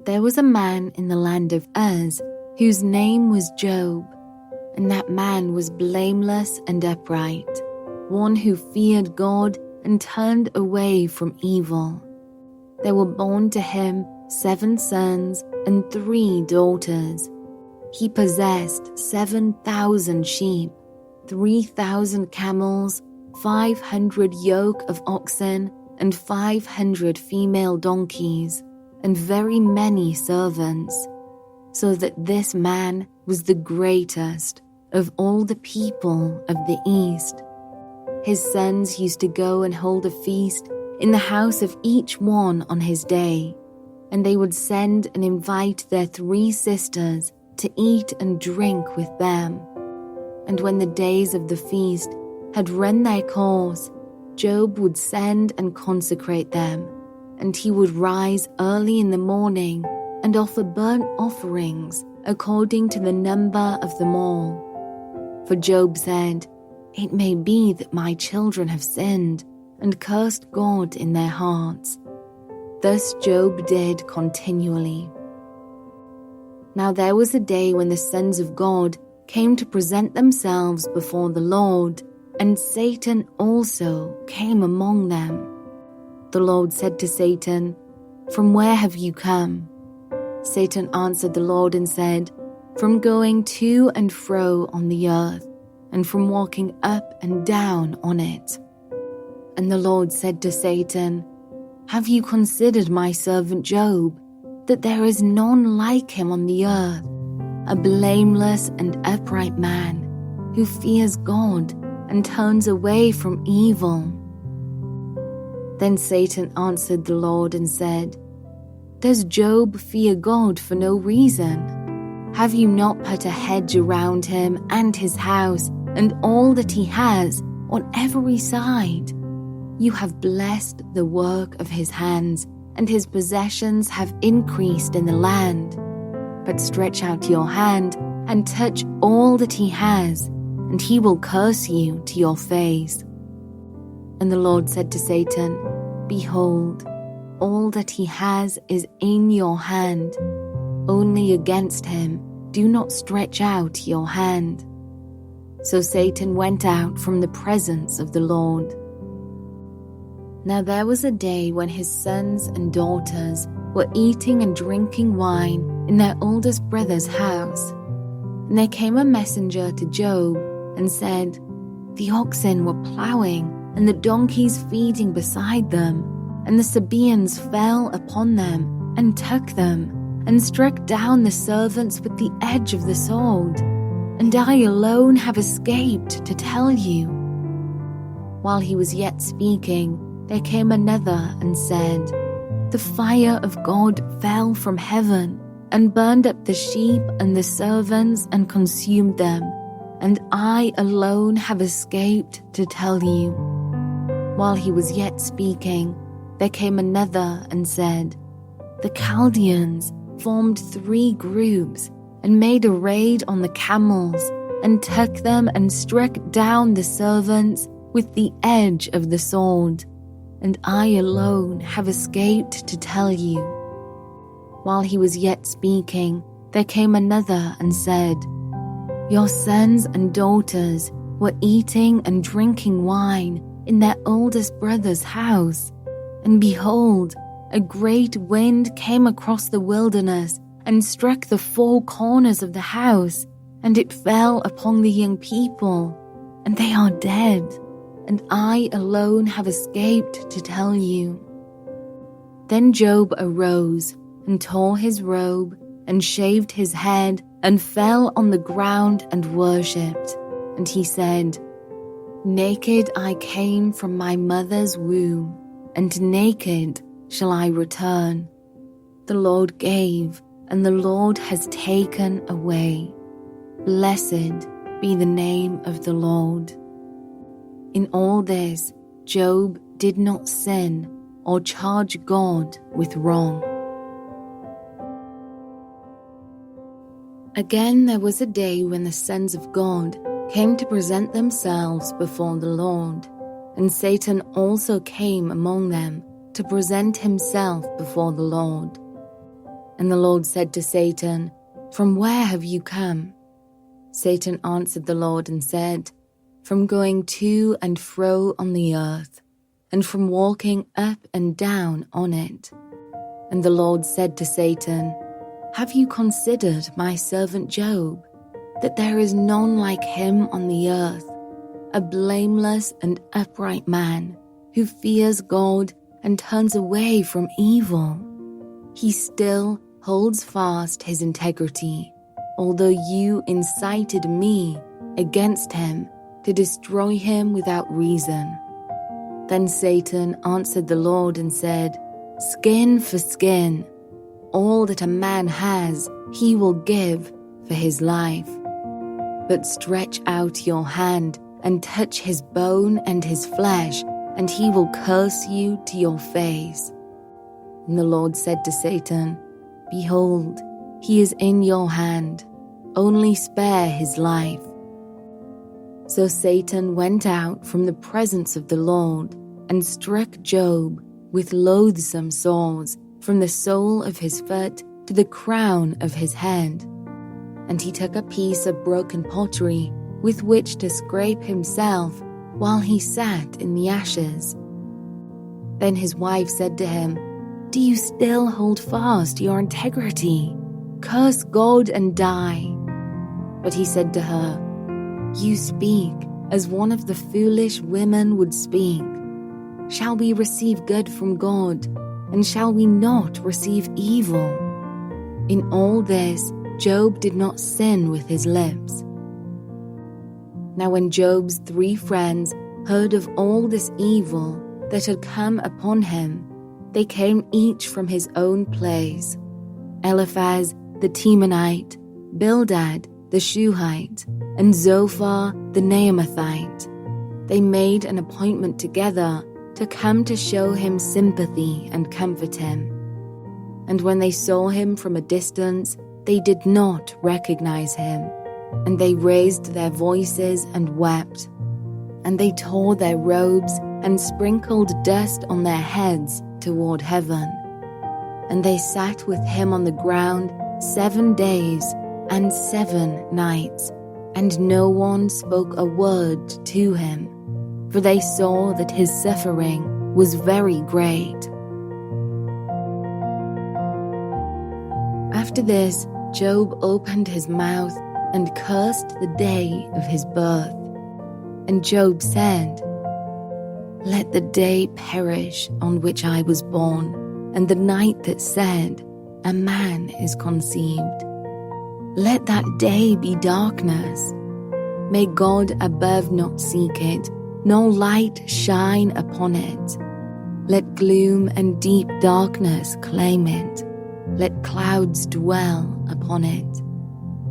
There was a man in the land of Uz whose name was Job, and that man was blameless and upright, one who feared God and turned away from evil. There were born to him 7 sons and 3 daughters. He possessed 7,000 sheep, 3,000 camels, 500 yoke of oxen, and 500 female donkeys, and very many servants, so that this man was the greatest of all the people of the East. His sons used to go and hold a feast in the house of each one on his day, and they would send and invite their 3 sisters to eat and drink with them. And when the days of the feast had run their course, Job would send and consecrate them, and he would rise early in the morning and offer burnt offerings according to the number of them all. For Job said, "It may be that my children have sinned and cursed God in their hearts." Thus Job did continually. Now there was a day when the sons of God came to present themselves before the Lord, and Satan also came among them. The Lord said to Satan, "From where have you come?" Satan answered the Lord and said, "From going to and fro on the earth, and from walking up and down on it." And the Lord said to Satan, "Have you considered my servant Job, that there is none like him on the earth, a blameless and upright man, who fears God and turns away from evil?" Then Satan answered the Lord and said, "Does Job fear God for no reason? Have you not put a hedge around him and his house and all that he has on every side? You have blessed the work of his hands, and his possessions have increased in the land. But stretch out your hand and touch all that he has, and he will curse you to your face." And the Lord said to Satan, "Behold, all that he has is in your hand. Only against him do not stretch out your hand." So Satan went out from the presence of the Lord. Now there was a day when his sons and daughters were eating and drinking wine in their oldest brother's house. And there came a messenger to Job and said, "The oxen were plowing and the donkeys feeding beside them, and the Sabaeans fell upon them and took them and struck down the servants with the edge of the sword. And I alone have escaped to tell you." While he was yet speaking, there came another and said, "The fire of God fell from heaven and burned up the sheep and the servants and consumed them, and I alone have escaped to tell you." While he was yet speaking, there came another and said, "The Chaldeans formed 3 groups and made a raid on the camels and took them and struck down the servants with the edge of the sword, and I alone have escaped to tell you." While he was yet speaking, there came another and said, "Your sons and daughters were eating and drinking wine in their oldest brother's house, and behold, a great wind came across the wilderness and struck the 4 corners of the house, and it fell upon the young people, and they are dead, and I alone have escaped to tell you." Then Job arose and tore his robe and shaved his head and fell on the ground and worshipped. And he said, "Naked I came from my mother's womb, and naked shall I return. The Lord gave, and the Lord has taken away. Blessed be the name of the Lord." In all this, Job did not sin or charge God with wrong. Again, there was a day when the sons of God came to present themselves before the Lord, and Satan also came among them to present himself before the Lord. And the Lord said to Satan, "From where have you come?" Satan answered the Lord and said, "From going to and fro on the earth, and from walking up and down on it." And the Lord said to Satan, "Have you considered my servant Job, that there is none like him on the earth, a blameless and upright man, who fears God and turns away from evil? He still holds fast his integrity, although you incited me against him to destroy him without reason." Then Satan answered the Lord and said, "Skin for skin. All that a man has, he will give for his life. But stretch out your hand and touch his bone and his flesh, and he will curse you to your face." And the Lord said to Satan, "Behold, he is in your hand. Only spare his life." So Satan went out from the presence of the Lord and struck Job with loathsome sores from the sole of his foot to the crown of his head. And he took a piece of broken pottery with which to scrape himself while he sat in the ashes. Then his wife said to him, "Do you still hold fast your integrity? Curse God and die." But he said to her, "You speak as one of the foolish women would speak. Shall we receive good from God, and shall we not receive evil?" In all this, Job did not sin with his lips. Now when Job's 3 friends heard of all this evil that had come upon him, they came each from his own place: Eliphaz the Temanite, Bildad the Shuhite, and Zophar the Naamathite. They made an appointment together to come to show him sympathy and comfort him. And when they saw him from a distance, they did not recognize him, and they raised their voices and wept. And they tore their robes and sprinkled dust on their heads toward heaven. And they sat with him on the ground 7 days and 7 nights, and no one spoke a word to him, for they saw that his suffering was very great. After this, Job opened his mouth and cursed the day of his birth. And Job said, "Let the day perish on which I was born, and the night that said, a man is conceived. Let that day be darkness. May God above not seek it, nor light shine upon it. Let gloom and deep darkness claim it. Let clouds dwell upon it.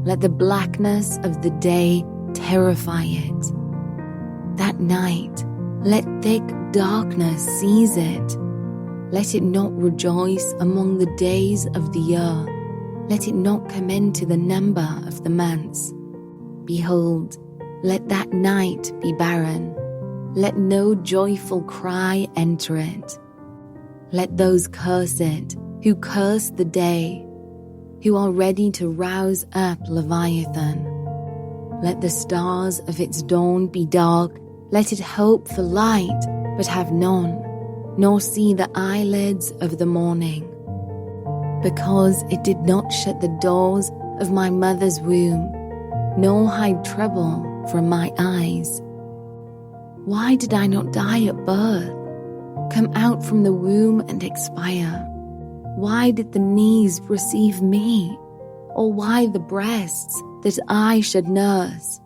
Let the blackness of the day terrify it. That night, let thick darkness seize it. Let it not rejoice among the days of the year. Let it not come into the number of the months. Behold, let that night be barren. Let no joyful cry enter it. Let those curse it who curse the day, who are ready to rouse up Leviathan. Let the stars of its dawn be dark. Let it hope for light, but have none, nor see the eyelids of the morning. Because it did not shut the doors of my mother's womb, nor hide trouble from my eyes. Why did I not die at birth, come out from the womb and expire? Why did the knees receive me, or why the breasts that I should nurse?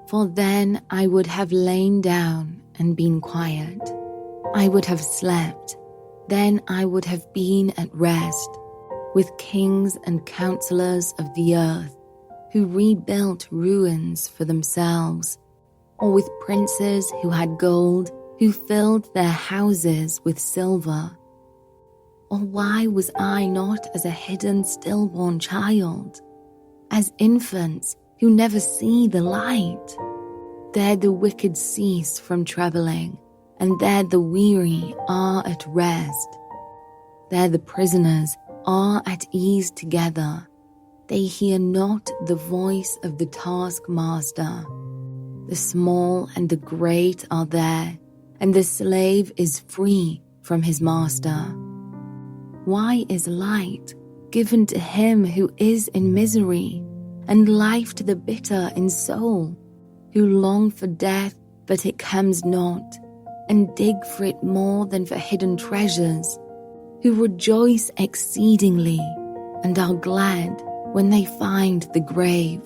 For then I would have lain down and been quiet. I would have slept, then I would have been at rest, with kings and counselors of the earth, who rebuilt ruins for themselves, or with princes who had gold, who filled their houses with silver. Or why was I not as a hidden stillborn child, as infants who never see the light? There the wicked cease from troubling, and there the weary are at rest. There the prisoners are at ease together. They hear not the voice of the taskmaster. The small and the great are there, and the slave is free from his master. Why is light given to him who is in misery, and life to the bitter in soul, who long for death, but it comes not, and dig for it more than for hidden treasures, who rejoice exceedingly, and are glad when they find the grave?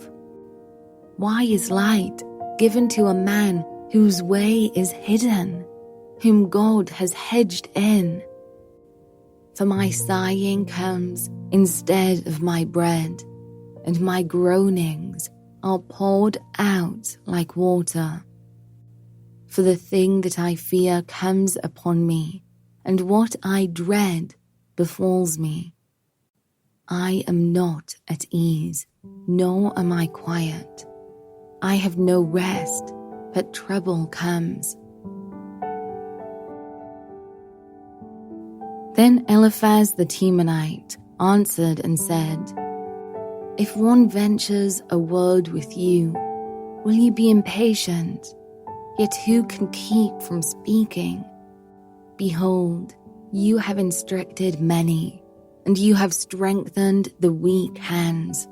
Why is light given to a man whose way is hidden, whom God has hedged in? For my sighing comes instead of my bread, and my groanings are poured out like water. For the thing that I fear comes upon me, and what I dread befalls me. I am not at ease, nor am I quiet. I have no rest, but trouble comes. Then Eliphaz the Temanite answered and said, If one ventures a word with you, will you be impatient? Yet who can keep from speaking? Behold, you have instructed many, and you have strengthened the weak hands.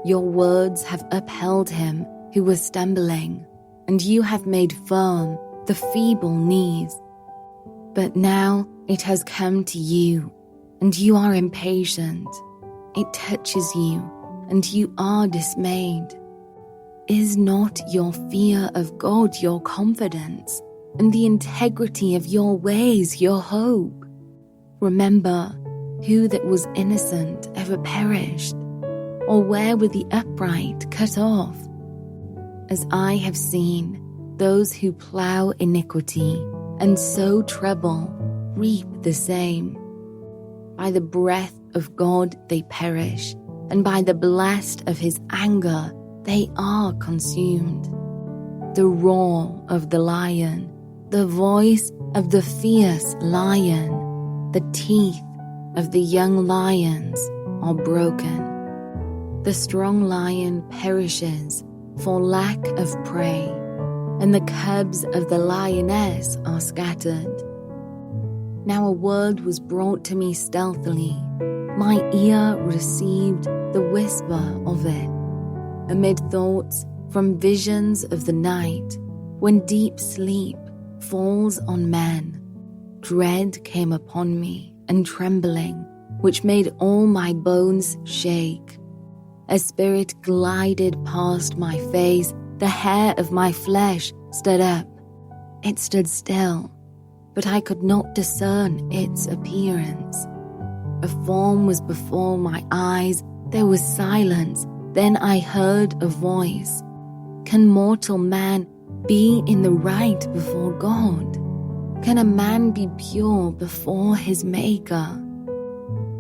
Your words have upheld him who was stumbling, and you have made firm the feeble knees. But now it has come to you, and you are impatient. It touches you, and you are dismayed. Is not your fear of God your confidence, and the integrity of your ways your hope? Remember, who that was innocent ever perished, or where were the upright cut off? As I have seen, those who plough iniquity and sow trouble reap the same. By the breath of God they perish, and by the blast of his anger they are consumed. The roar of the lion, the voice of the fierce lion, the teeth of the young lions are broken. The strong lion perishes for lack of prey, and the cubs of the lioness are scattered. Now a word was brought to me stealthily. My ear received the whisper of it. Amid thoughts from visions of the night, when deep sleep falls on men, dread came upon me and trembling, which made all my bones shake. A spirit glided past my face, the hair of my flesh stood up. It stood still, but I could not discern its appearance. A form was before my eyes, there was silence, then I heard a voice. Can mortal man be in the right before God? Can a man be pure before his Maker?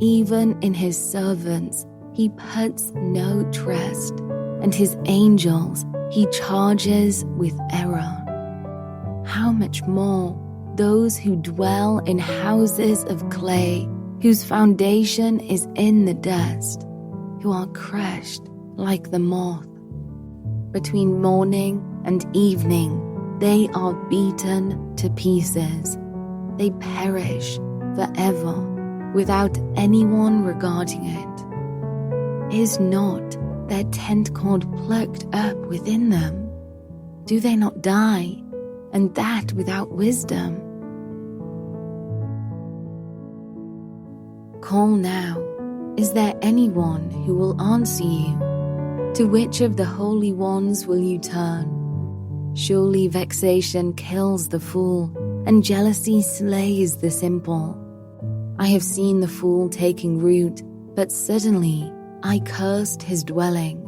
Even in his servants he puts no trust, and his angels he charges with error. How much more those who dwell in houses of clay, whose foundation is in the dust, who are crushed like the moth. Between morning and evening they are beaten to pieces. They perish forever without anyone regarding it. Is not their tent cord plucked up within them? Do they not die, and that without wisdom? Call now. Is there anyone who will answer you? To which of the holy ones will you turn? Surely vexation kills the fool, and jealousy slays the simple. I have seen the fool taking root, but suddenly I cursed his dwelling.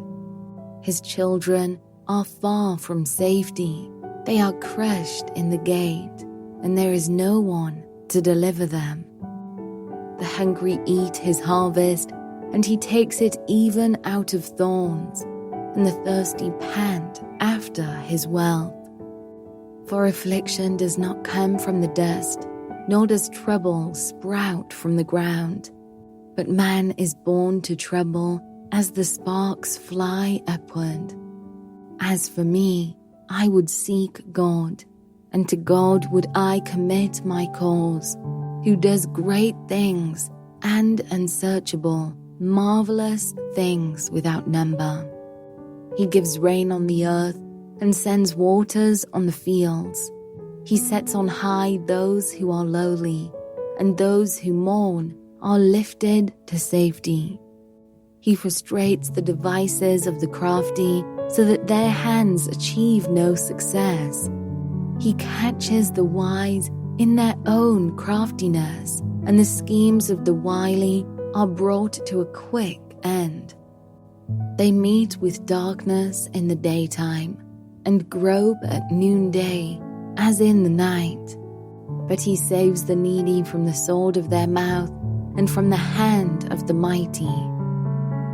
His children are far from safety. They are crushed in the gate, and there is no one to deliver them. The hungry eat his harvest, and he takes it even out of thorns, and the thirsty pant after his wealth. For affliction does not come from the dust, nor does trouble sprout from the ground. but man is born to trouble as the sparks fly upward. As for me, I would seek God, and to God would I commit my cause, who does great things and unsearchable, marvelous things without number. He gives rain on the earth and sends waters on the fields. He sets on high those who are lowly, and those who mourn are lifted to safety. He frustrates the devices of the crafty so that their hands achieve no success. He catches the wise in their own craftiness, and the schemes of the wily are brought to a quick end. They meet with darkness in the daytime, and grope at noonday, as in the night. But he saves the needy from the sword of their mouth, and from the hand of the mighty.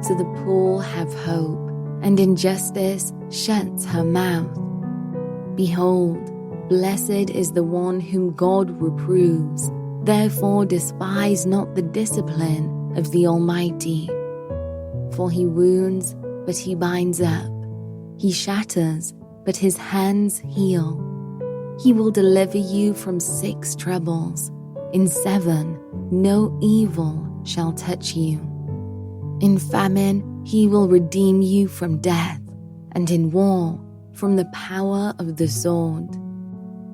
So the poor have hope, and injustice shuts her mouth. Behold, blessed is the one whom God reproves. Therefore despise not the discipline of the Almighty. For he wounds, but he binds up. He shatters, but his hands heal. He will deliver you from 6 troubles. In 7, no evil shall touch you. In famine, he will redeem you from death, and in war, from the power of the sword.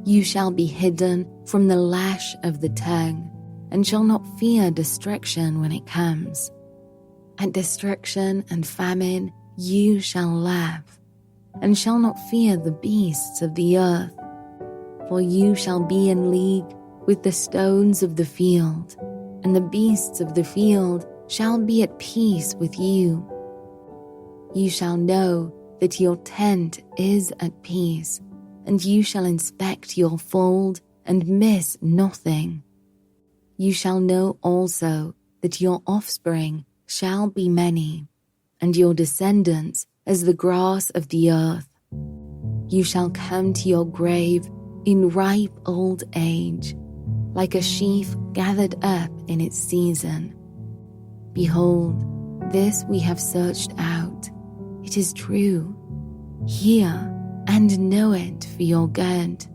You shall be hidden from the lash of the tongue, and shall not fear destruction when it comes. At destruction and famine you shall laugh, and shall not fear the beasts of the earth. For you shall be in league with the stones of the field, and the beasts of the field shall be at peace with you. You shall know that your tent is at peace, and you shall inspect your fold and miss nothing. You shall know also that your offspring shall be many, and your descendants as the grass of the earth. You shall come to your grave in ripe old age, like a sheaf gathered up in its season. Behold, this we have searched out. It is true. Hear and know it for your good.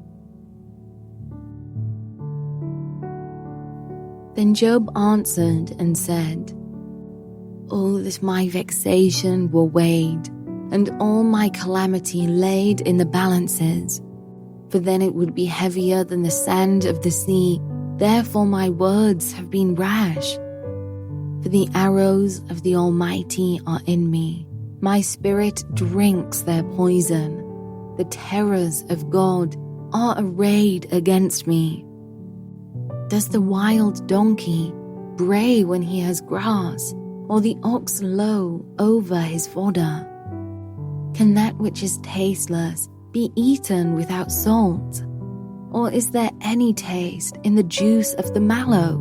Then Job answered and said, Oh, that my vexation were weighed, and all my calamity laid in the balances, for then it would be heavier than the sand of the sea. Therefore my words have been rash. For the arrows of the Almighty are in me. My spirit drinks their poison. The terrors of God are arrayed against me. Does the wild donkey bray when he has grass, or the ox low over his fodder? Can that which is tasteless be eaten without salt? Or is there any taste in the juice of the mallow?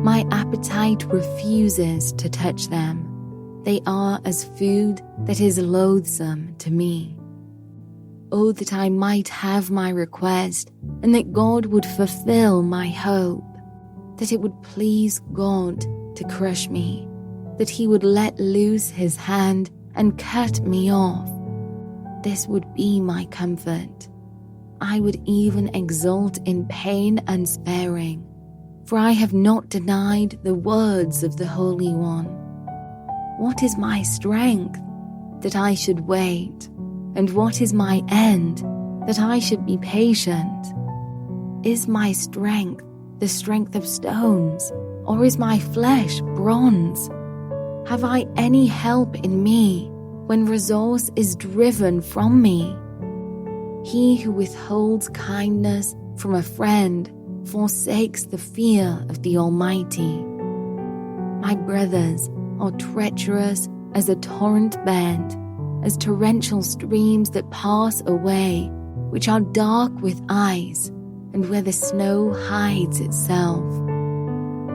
My appetite refuses to touch them. They are as food that is loathsome to me. Oh, that I might have my request, and that God would fulfill my hope, that it would please God to crush me, that he would let loose his hand and cut me off. This would be my comfort. I would even exult in pain unsparing, for I have not denied the words of the Holy One. What is my strength, that I should wait? And what is my end, that I should be patient? Is my strength the strength of stones, or is my flesh bronze? Have I any help in me when resource is driven from me? He who withholds kindness from a friend forsakes the fear of the Almighty. My brothers are treacherous as a torrent bed, as torrential streams that pass away, which are dark with ice, and where the snow hides itself.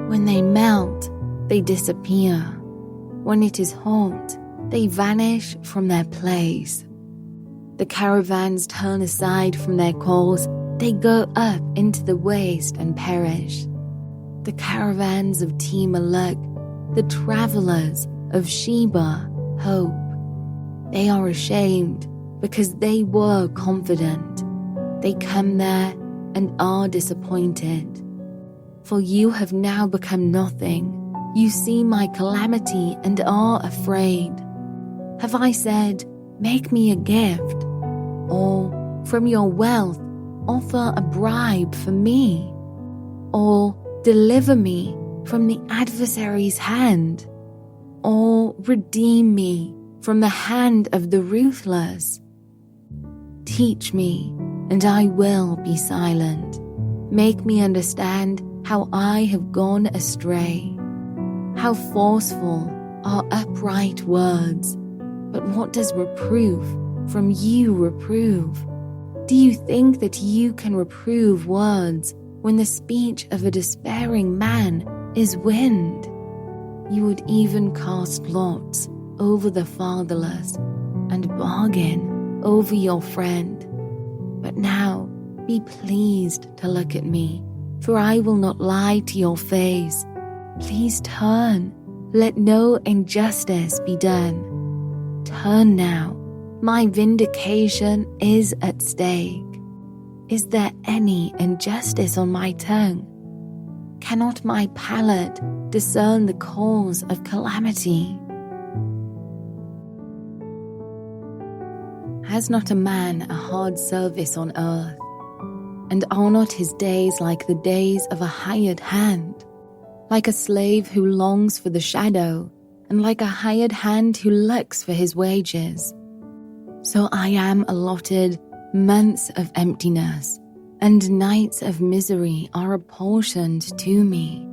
When they melt, they disappear. When it is hot, they vanish from their place. The caravans turn aside from their course, they go up into the waste and perish. The caravans of Tiamaluk the travelers of Sheba hope. They are ashamed because they were confident. They come there and are disappointed. For you have now become nothing. You see my calamity and are afraid. Have I said, make me a gift? Or, from your wealth, offer a bribe for me? Or, deliver me from the adversary's hand? Or, redeem me from the hand of the ruthless? Teach me, and I will be silent. Make me understand how I have gone astray. How forceful are upright words, but what does reproof from you reprove? Do you think that you can reprove words when the speech of a despairing man is wind? You would even cast lots over the fatherless and bargain over your friend. But now be pleased to look at me, for I will not lie to your face. Please turn, let no injustice be done. Turn now, my vindication is at stake. Is there any injustice on my tongue? Cannot my palate discern the cause of calamity? Has not a man a hard service on earth? And are not his days like the days of a hired hand? Like a slave who longs for the shadow, and like a hired hand who looks for his wages. So I am allotted months of emptiness, and nights of misery are apportioned to me.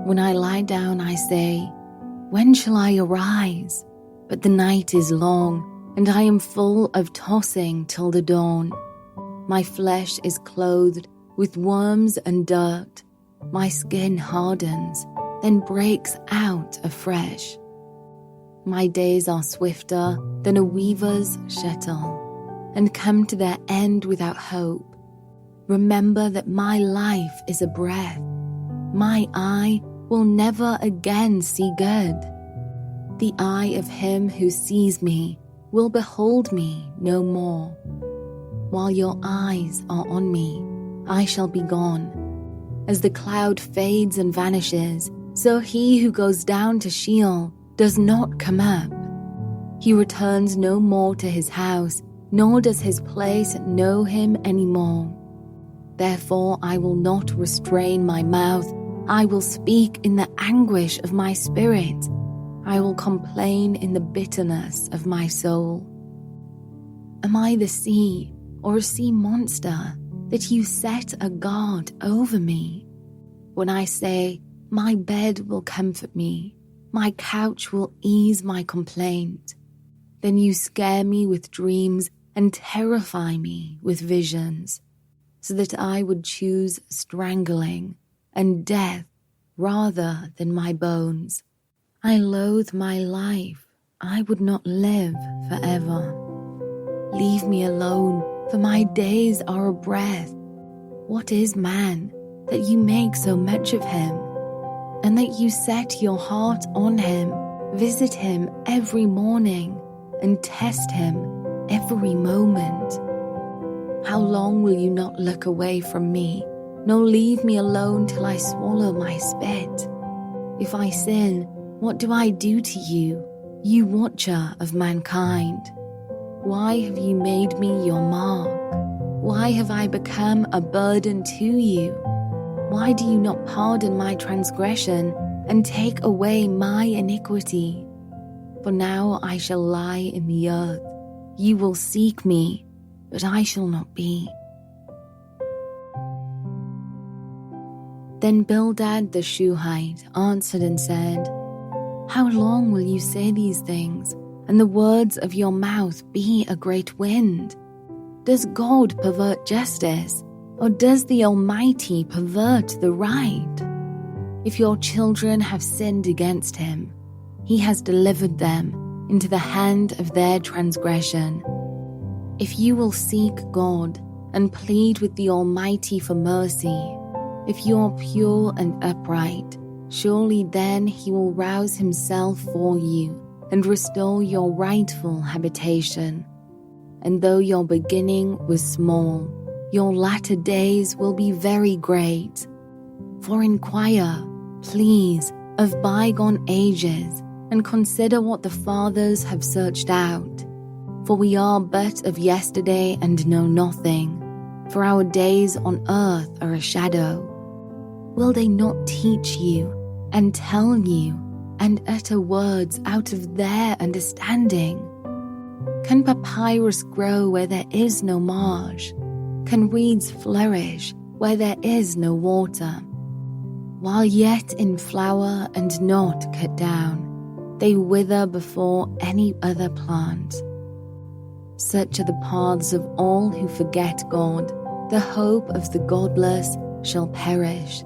When I lie down, I say, when shall I arise? But the night is long, and I am full of tossing till the dawn. My flesh is clothed with worms and dirt. My skin hardens, then breaks out afresh. My days are swifter than a weaver's shuttle, and come to their end without hope. Remember that my life is a breath. My eye will never again see good. The eye of him who sees me will behold me no more. While your eyes are on me, I shall be gone. As the cloud fades and vanishes, so he who goes down to Sheol does not come up. He returns no more to his house, nor does his place know him any more. Therefore I will not restrain my mouth. I will speak in the anguish of my spirit. I will complain in the bitterness of my soul. Am I the sea, or a sea monster, that you set a guard over me? When I say, my bed will comfort me, my couch will ease my complaint, then you scare me with dreams and terrify me with visions, so that I would choose strangling and death rather than my bones. I loathe my life. I would not live forever. Leave me alone, for my days are a breath. What is man, that you make so much of him, and that you set your heart on him, visit him every morning, and test him every moment? How long will you not look away from me, nor leave me alone till I swallow my spit? If I sin, what do I do to you, you watcher of mankind? Why have you made me your mark? Why have I become a burden to you? Why do you not pardon my transgression and take away my iniquity? For now I shall lie in the earth. You will seek me, but I shall not be. Then Bildad the Shuhite answered and said, how long will you say these things, and the words of your mouth be a great wind? Does God pervert justice, or does the Almighty pervert the right? If your children have sinned against him, he has delivered them into the hand of their transgression. If you will seek God and plead with the Almighty for mercy, if you are pure and upright, Surely then he will rouse himself for you and restore your rightful habitation. And though your beginning was small, your latter days will be very great. For inquire, please, of bygone ages, and consider what the fathers have searched out. For we are but of yesterday and know nothing, for our days on earth are a shadow. Will they not teach you, and tell you, and utter words out of their understanding? Can papyrus grow where there is no marsh? Can reeds flourish where there is no water? While yet in flower and not cut down, they wither before any other plant. Such are the paths of all who forget God. The hope of the godless shall perish.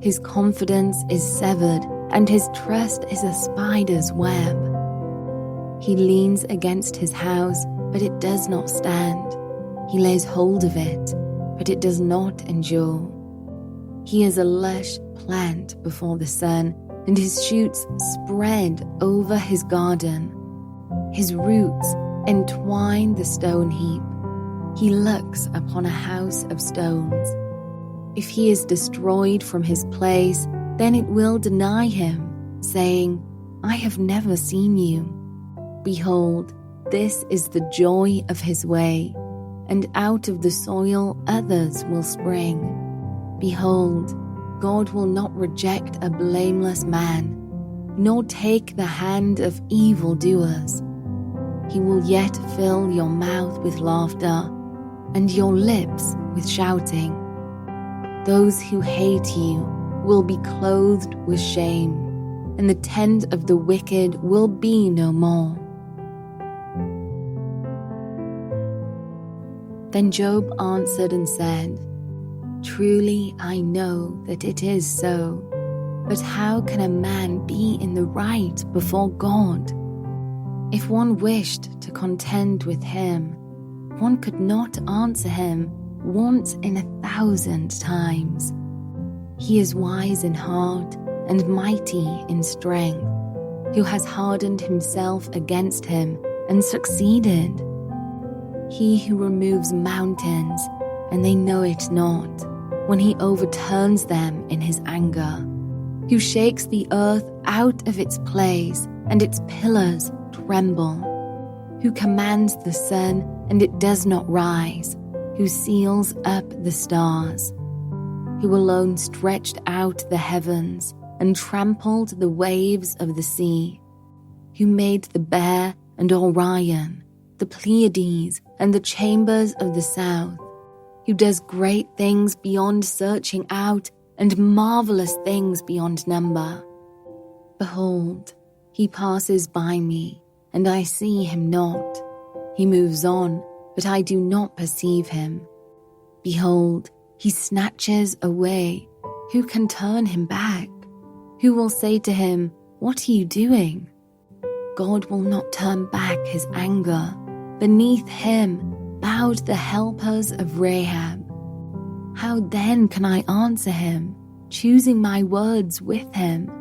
His confidence is severed, and his trust is a spider's web. He leans against his house, but it does not stand. He lays hold of it, but it does not endure. He is a lush plant before the sun, and his shoots spread over his garden. His roots entwine the stone heap. He looks upon a house of stones. If he is destroyed from his place, then it will deny him, saying, I have never seen you. Behold, this is the joy of his way, and out of the soil others will spring. Behold, God will not reject a blameless man, nor take the hand of evildoers. He will yet fill your mouth with laughter, and your lips with shouting. Those who hate you will be clothed with shame, and the tent of the wicked will be no more. Then Job answered and said, Truly I know that it is so, but how can a man be in the right before God? If one wished to contend with him, one could not answer him once in 1,000 times. He is wise in heart and mighty in strength, who has hardened himself against him and succeeded. He who removes mountains, and they know it not, when he overturns them in his anger, who shakes the earth out of its place, and its pillars tremble, who commands the sun, and it does not rise, who seals up the stars, who alone stretched out the heavens and trampled the waves of the sea, who made the Bear and Orion, the Pleiades and the chambers of the south, who does great things beyond searching out and marvelous things beyond number. Behold, he passes by me, and I see him not. He moves on, but I do not perceive him. Behold, he snatches away. Who can turn him back? Who will say to him, What are you doing? God will not turn back his anger. Beneath him bowed the helpers of Rahab. How then can I answer him, choosing my words with him?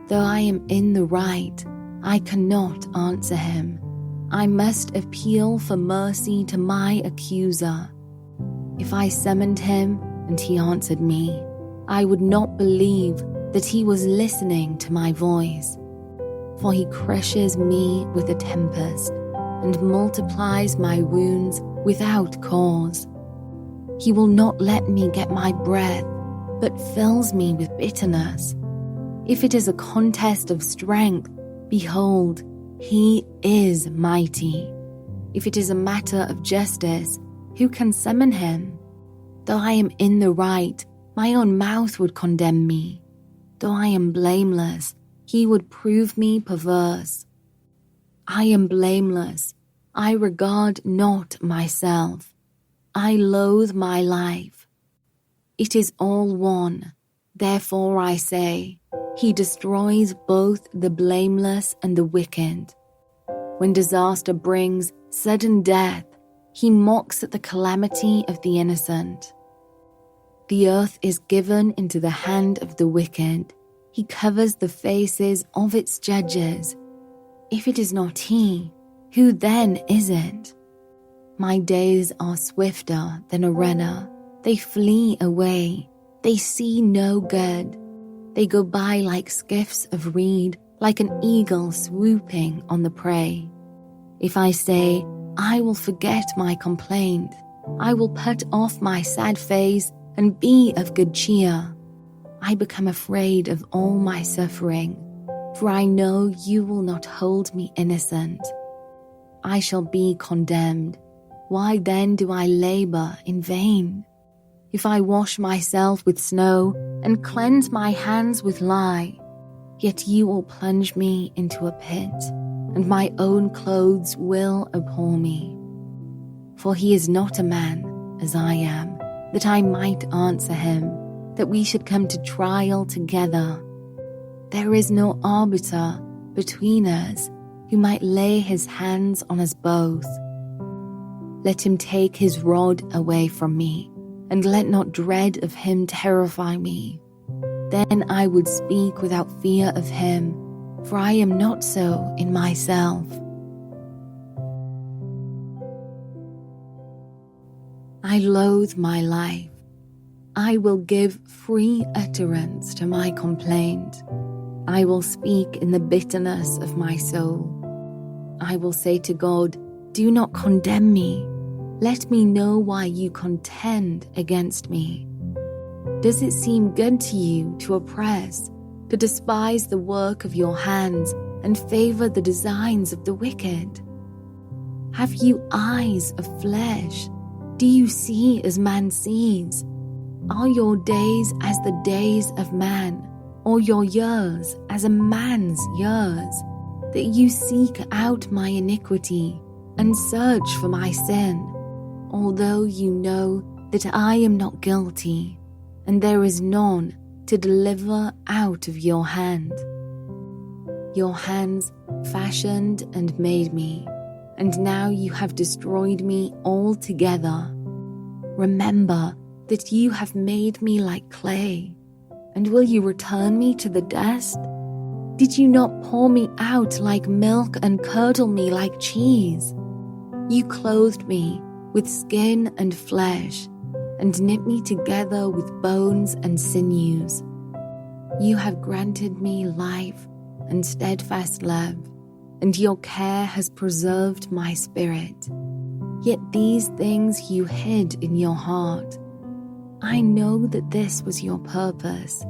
Though I am in the right, I cannot answer him. I must appeal for mercy to my accuser. If I summoned him and he answered me, I would not believe that he was listening to my voice. For he crushes me with a tempest and multiplies my wounds without cause. He will not let me get my breath, but fills me with bitterness. If it is a contest of strength, behold, he is mighty. If it is a matter of justice, who can summon him? Though I am in the right, my own mouth would condemn me. Though I am blameless, he would prove me perverse. I am blameless. I regard not myself. I loathe my life. It is all one. Therefore I say, he destroys both the blameless and the wicked. When disaster brings sudden death, he mocks at the calamity of the innocent. The earth is given into the hand of the wicked. He covers the faces of its judges. If it is not he, who then is it? My days are swifter than a runner. They flee away. They see no good. They go by like skiffs of reed, like an eagle swooping on the prey. If I say, I will forget my complaint, I will put off my sad face and be of good cheer, I become afraid of all my suffering, for I know you will not hold me innocent. I shall be condemned. Why then do I labor in vain? If I wash myself with snow and cleanse my hands with lye, yet you will plunge me into a pit, and my own clothes will abhor me. For he is not a man as I am, that I might answer him, that we should come to trial together. There is no arbiter between us who might lay his hands on us both. Let him take his rod away from me, and let not dread of him terrify me. Then I would speak without fear of him, for I am not so in myself. I loathe my life. I will give free utterance to my complaint. I will speak in the bitterness of my soul. I will say to God, do not condemn me. Let me know why you contend against me. Does it seem good to you to oppress, to despise the work of your hands, and favor the designs of the wicked? Have you eyes of flesh? Do you see as man sees? Are your days as the days of man, or your years as a man's years, that you seek out my iniquity and search for my sin, although you know that I am not guilty, and there is none to deliver out of your hand? Your hands fashioned and made me, and now you have destroyed me altogether. Remember that you have made me like clay, and will you return me to the dust? Did you not pour me out like milk and curdle me like cheese? You clothed me with skin and flesh, and knit me together with bones and sinews. You have granted me life and steadfast love, and your care has preserved my spirit. Yet these things you hid in your heart. I know that this was your purpose.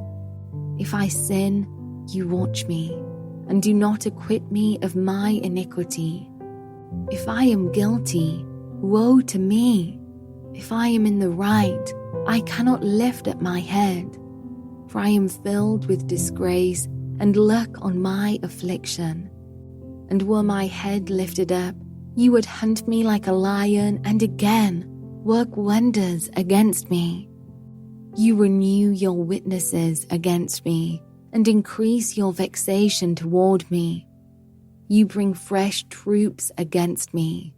If I sin, you watch me, and do not acquit me of my iniquity. If I am guilty, woe to me. If I am in the right, I cannot lift up my head, for I am filled with disgrace and look on my affliction. And were my head lifted up, you would hunt me like a lion and again work wonders against me. You renew your witnesses against me and increase your vexation toward me. You bring fresh troops against me.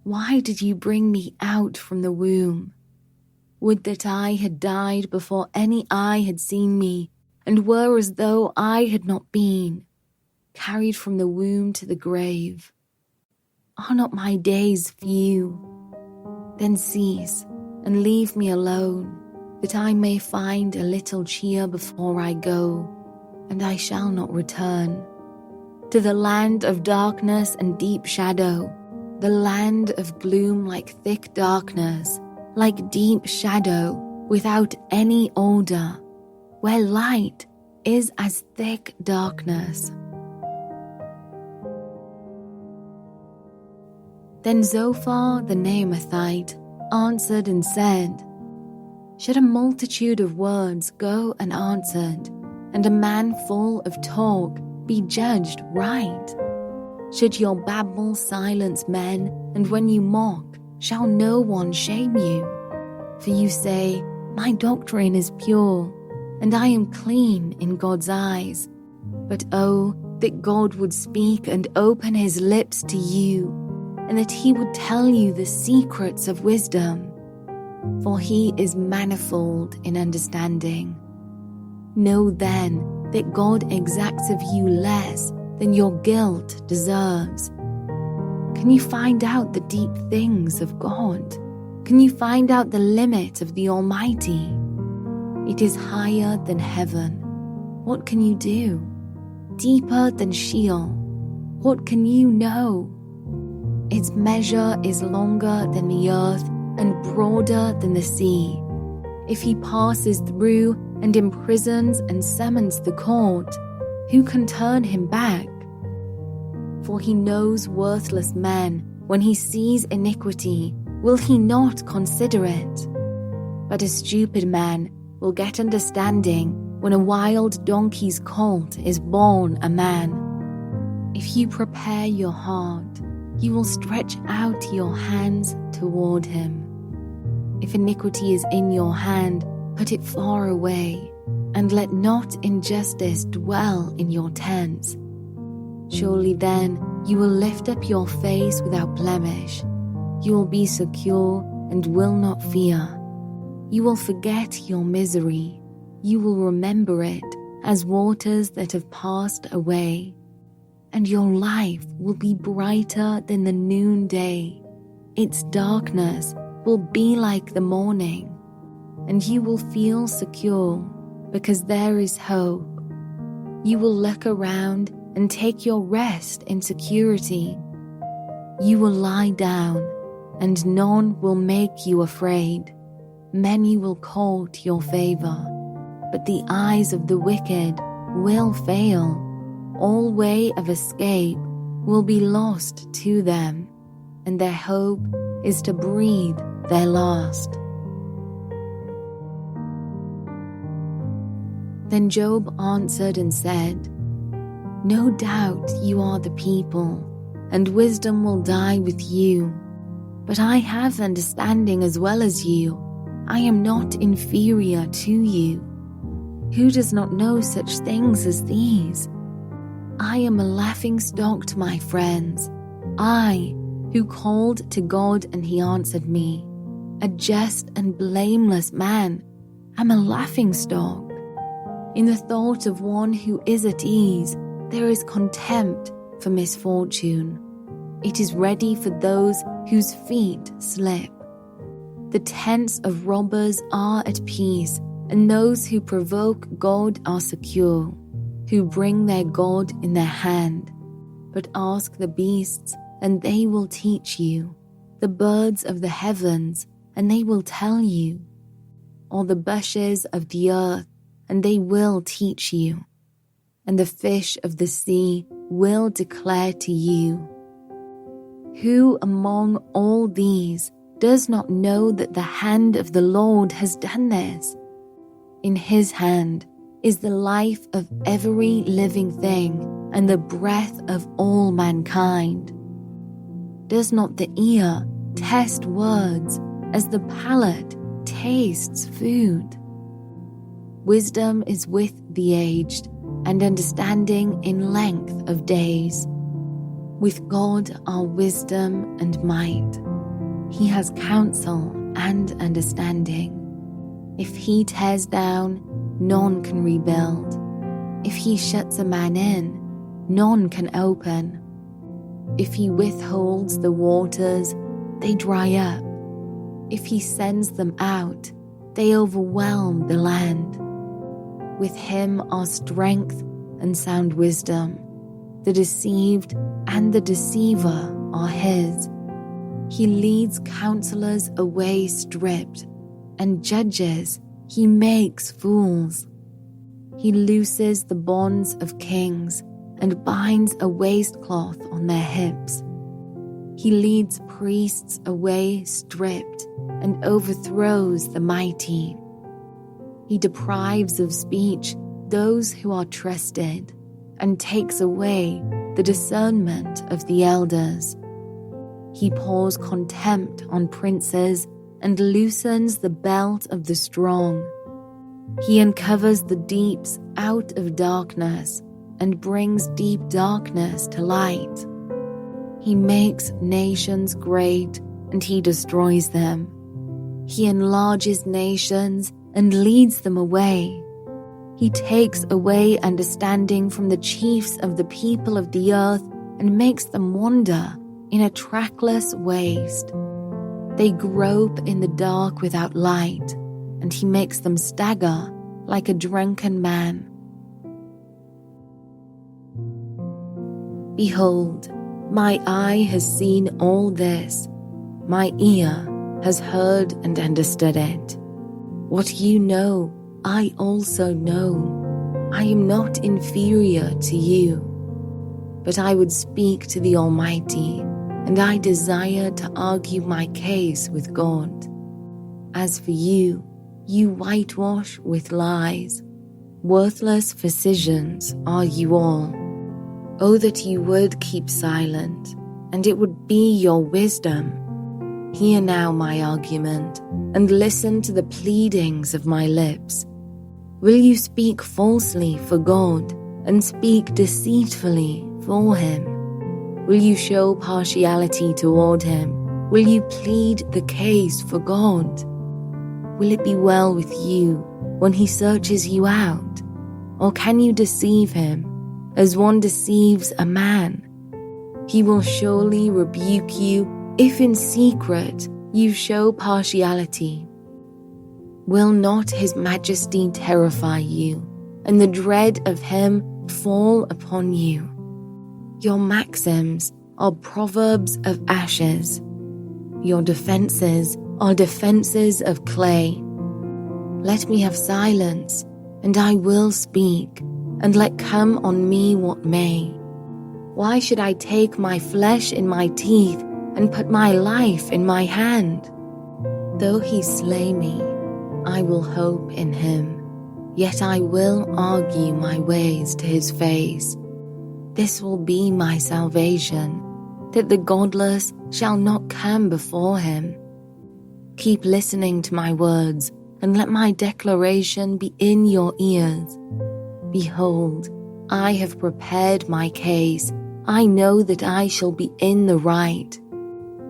Why did you bring me out from the womb? Would that I had died before any eye had seen me, and were as though I had not been, carried from the womb to the grave. Are not my days few? Then cease and leave me alone, that I may find a little cheer before I go, and I shall not return. To the land of darkness and deep shadow, the land of gloom like thick darkness, like deep shadow without any order, where light is as thick darkness. Then Zophar the Naamathite answered and said, Should a multitude of words go unanswered, and a man full of talk be judged right? Should your babble silence men, and when you mock, shall no one shame you? For you say, My doctrine is pure, and I am clean in God's eyes. But oh, that God would speak and open his lips to you, and that he would tell you the secrets of wisdom. For he is manifold in understanding. Know then that God exacts of you less than your guilt deserves? Can you find out the deep things of God? Can you find out the limit of the Almighty? It is higher than heaven. What can you do? Deeper than Sheol. What can you know? Its measure is longer than the earth and broader than the sea. If he passes through and imprisons and summons the court, who can turn him back? For he knows worthless men. When he sees iniquity, will he not consider it? But a stupid man will get understanding when a wild donkey's colt is born a man. If you prepare your heart, you will stretch out your hands toward him. If iniquity is in your hand, put it far away, and let not injustice dwell in your tents. Surely then you will lift up your face without blemish. You will be secure and will not fear. You will forget your misery. You will remember it as waters that have passed away. And your life will be brighter than the noonday. Its darkness will be like the morning. And you will feel secure because there is hope. You will look around and take your rest in security. You will lie down, and none will make you afraid. Many will court your favor, but the eyes of the wicked will fail. All way of escape will be lost to them, and their hope is to breathe their last. Then Job answered and said, No doubt you are the people, and wisdom will die with you. But I have understanding as well as you. I am not inferior to you. Who does not know such things as these? I am a laughingstock to my friends. I, who called to God and he answered me, a just and blameless man, am a laughingstock. In the thought of one who is at ease, there is contempt for misfortune. It is ready for those whose feet slip. The tents of robbers are at peace, and those who provoke God are secure, who bring their God in their hand. But ask the beasts, and they will teach you, the birds of the heavens, and they will tell you, or the bushes of the earth, and they will teach you, and the fish of the sea will declare to you. Who among all these does not know that the hand of the Lord has done this? In his hand is the life of every living thing and the breath of all mankind. Does not the ear test words as the palate tastes food? Wisdom is with the aged, and understanding in length of days. With God are wisdom and might. He has counsel and understanding. If he tears down, none can rebuild. If he shuts a man in, none can open. If he withholds the waters, they dry up. If he sends them out, they overwhelm the land. With him are strength and sound wisdom. The deceived and the deceiver are his. He leads counselors away stripped, and judges he makes fools. He looses the bonds of kings and binds a waistcloth on their hips. He leads priests away stripped and overthrows the mighty. He deprives of speech those who are trusted and takes away the discernment of the elders. He pours contempt on princes and loosens the belt of the strong. He uncovers the deeps out of darkness and brings deep darkness to light. He makes nations great and he destroys them. He enlarges nations and leads them away. He takes away understanding from the chiefs of the people of the earth and makes them wander in a trackless waste. They grope in the dark without light, and he makes them stagger like a drunken man. Behold, my eye has seen all this, my ear has heard and understood it. What you know, I also know. I am not inferior to you. But I would speak to the Almighty, and I desire to argue my case with God. As for you, you whitewash with lies. Worthless physicians are you all. Oh, that you would keep silent, and it would be your wisdom. Hear now my argument, and listen to the pleadings of my lips. Will you speak falsely for God, and speak deceitfully for him? Will you show partiality toward him? Will you plead the case for God? Will it be well with you when he searches you out? Or can you deceive him as one deceives a man? He will surely rebuke you if in secret you show partiality. Will not his majesty terrify you, and the dread of him fall upon you? Your maxims are proverbs of ashes. Your defenses are defenses of clay. Let me have silence, and I will speak, and let come on me what may. Why should I take my flesh in my teeth and put my life in my hand? Though he slay me, I will hope in him, yet I will argue my ways to his face. This will be my salvation, that the godless shall not come before him. Keep listening to my words, and let my declaration be in your ears. Behold, I have prepared my case. I know that I shall be in the right.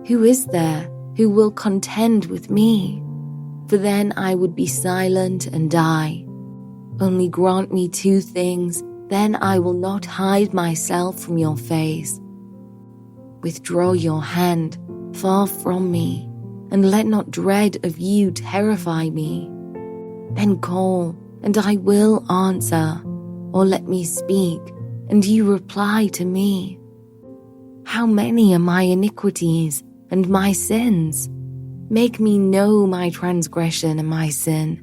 Who is there who will contend with me? For then I would be silent and die. Only grant me two things, then I will not hide myself from your face. Withdraw your hand far from me, and let not dread of you terrify me. Then call, and I will answer, or let me speak, and you reply to me. How many are my iniquities and my sins? Make me know my transgression and my sin.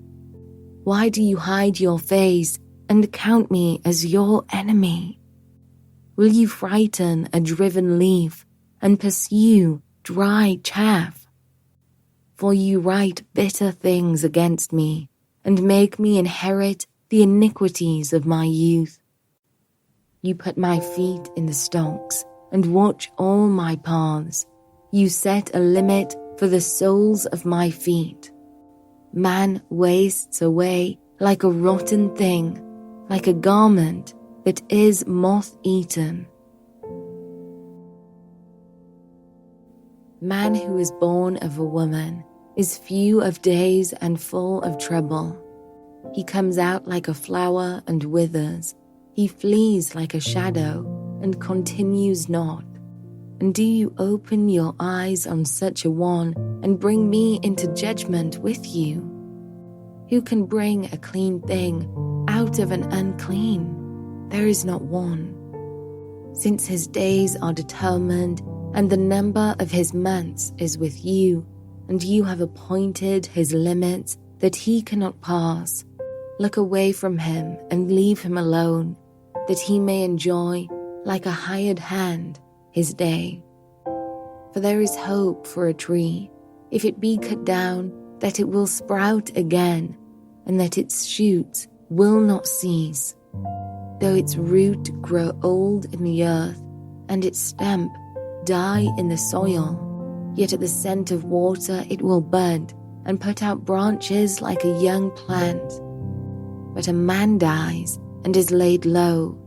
Why do you hide your face and count me as your enemy? Will you frighten a driven leaf and pursue dry chaff? For you write bitter things against me and make me inherit the iniquities of my youth. You put my feet in the stocks and watch all my paths. You set a limit for the soles of my feet. Man wastes away like a rotten thing, like a garment that is moth-eaten. Man who is born of a woman is few of days and full of trouble. He comes out like a flower and withers. He flees like a shadow and continues not. And do you open your eyes on such a one and bring me into judgment with you? Who can bring a clean thing out of an unclean? There is not one. Since his days are determined, and the number of his months is with you, and you have appointed his limits that he cannot pass. Look away from him and leave him alone, that he may enjoy, like a hired hand, his day. For there is hope for a tree, if it be cut down, that it will sprout again, and that its shoots will not cease. Though its root grow old in the earth, and its stump die in the soil, yet at the scent of water it will bud, and put out branches like a young plant. But a man dies and is laid low.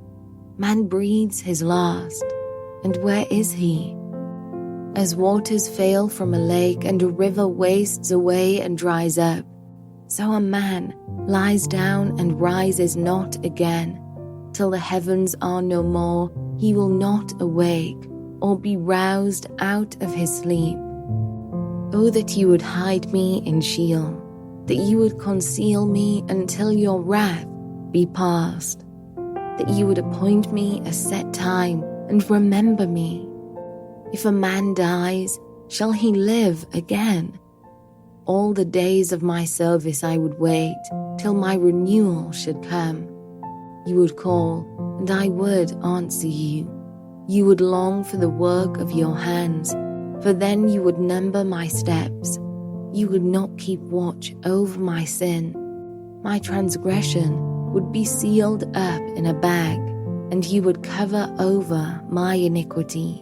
Man breathes his last, and where is he? As waters fail from a lake and a river wastes away and dries up, So a man lies down and rises not again. Till the heavens are no more, he will not awake or be roused out of his sleep. Oh, that you would hide me in Sheol, that you would conceal me until your wrath be past, that you would appoint me a set time and remember me. If a man dies, shall he live again? All the days of my service I would wait till my renewal should come. You would call, and I would answer you. You would long for the work of your hands, for then you would number my steps. You would not keep watch over my sin. My transgression would be sealed up in a bag, and you would cover over my iniquity.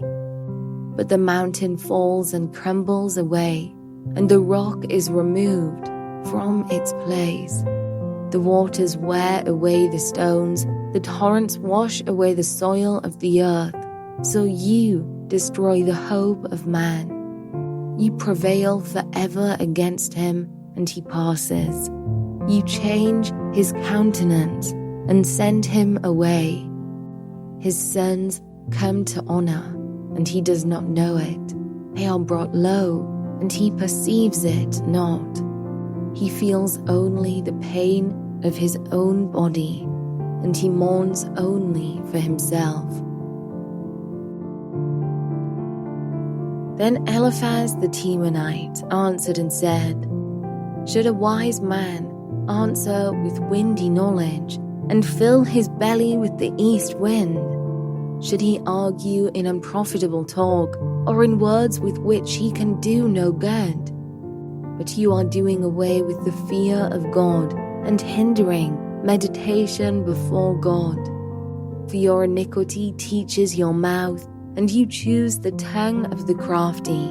But the mountain falls and crumbles away, and the rock is removed from its place. The waters wear away the stones, the torrents wash away the soil of the earth, so you destroy the hope of man. You prevail forever against him, and he passes. You change his countenance and send him away. His sons come to honor, and he does not know it. They are brought low, and he perceives it not. He feels only the pain of his own body, and he mourns only for himself. Then Eliphaz the Temanite answered and said, Should a wise man answer with windy knowledge, and fill his belly with the east wind? Should he argue in unprofitable talk, or in words with which he can do no good? But you are doing away with the fear of God, and hindering meditation before God. For your iniquity teaches your mouth, and you choose the tongue of the crafty.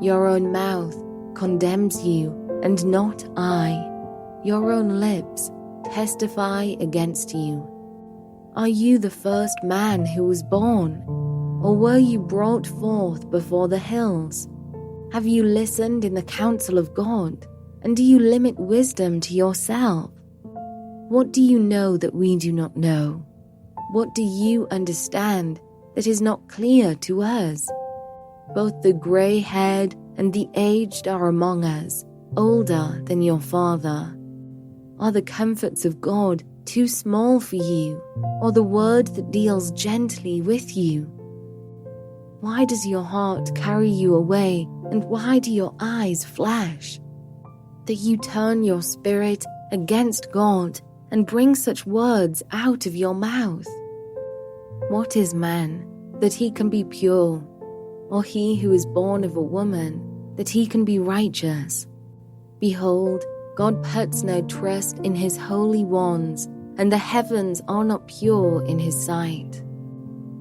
Your own mouth condemns you, and not I. Your own lips testify against you. Are you the first man who was born? Or were you brought forth before the hills? Have you listened in the counsel of God? And do you limit wisdom to yourself? What do you know that we do not know? What do you understand that is not clear to us? Both the gray-haired and the aged are among us, older than your father. Are the comforts of God too small for you, or the word that deals gently with you? Why does your heart carry you away, and why do your eyes flash? That you turn your spirit against God and bring such words out of your mouth? What is man, that he can be pure, or he who is born of a woman, that he can be righteous? Behold, God puts no trust in his holy ones, and the heavens are not pure in his sight.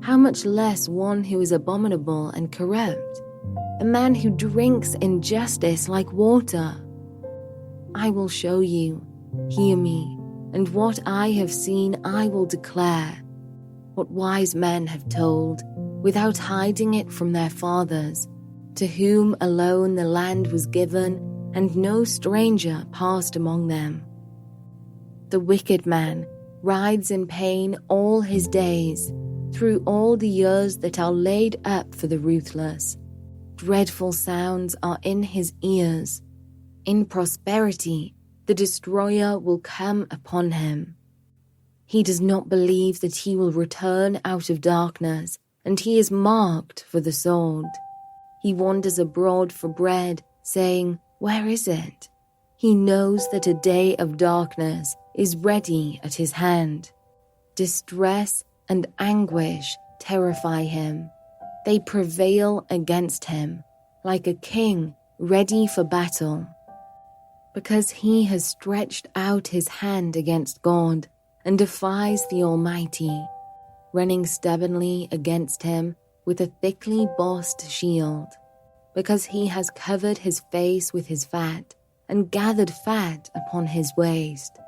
How much less one who is abominable and corrupt, a man who drinks injustice like water? I will show you, hear me, and what I have seen I will declare, what wise men have told, without hiding it from their fathers, to whom alone the land was given, and no stranger passed among them. The wicked man rides in pain all his days, through all the years that are laid up for the ruthless. Dreadful sounds are in his ears. In prosperity, the destroyer will come upon him. He does not believe that he will return out of darkness, and he is marked for the sword. He wanders abroad for bread, saying, Where is it? He knows that a day of darkness is ready at his hand. Distress and anguish terrify him. They prevail against him, like a king ready for battle. Because he has stretched out his hand against God and defies the Almighty, running stubbornly against him with a thickly bossed shield. Because he has covered his face with his fat and gathered fat upon his waist,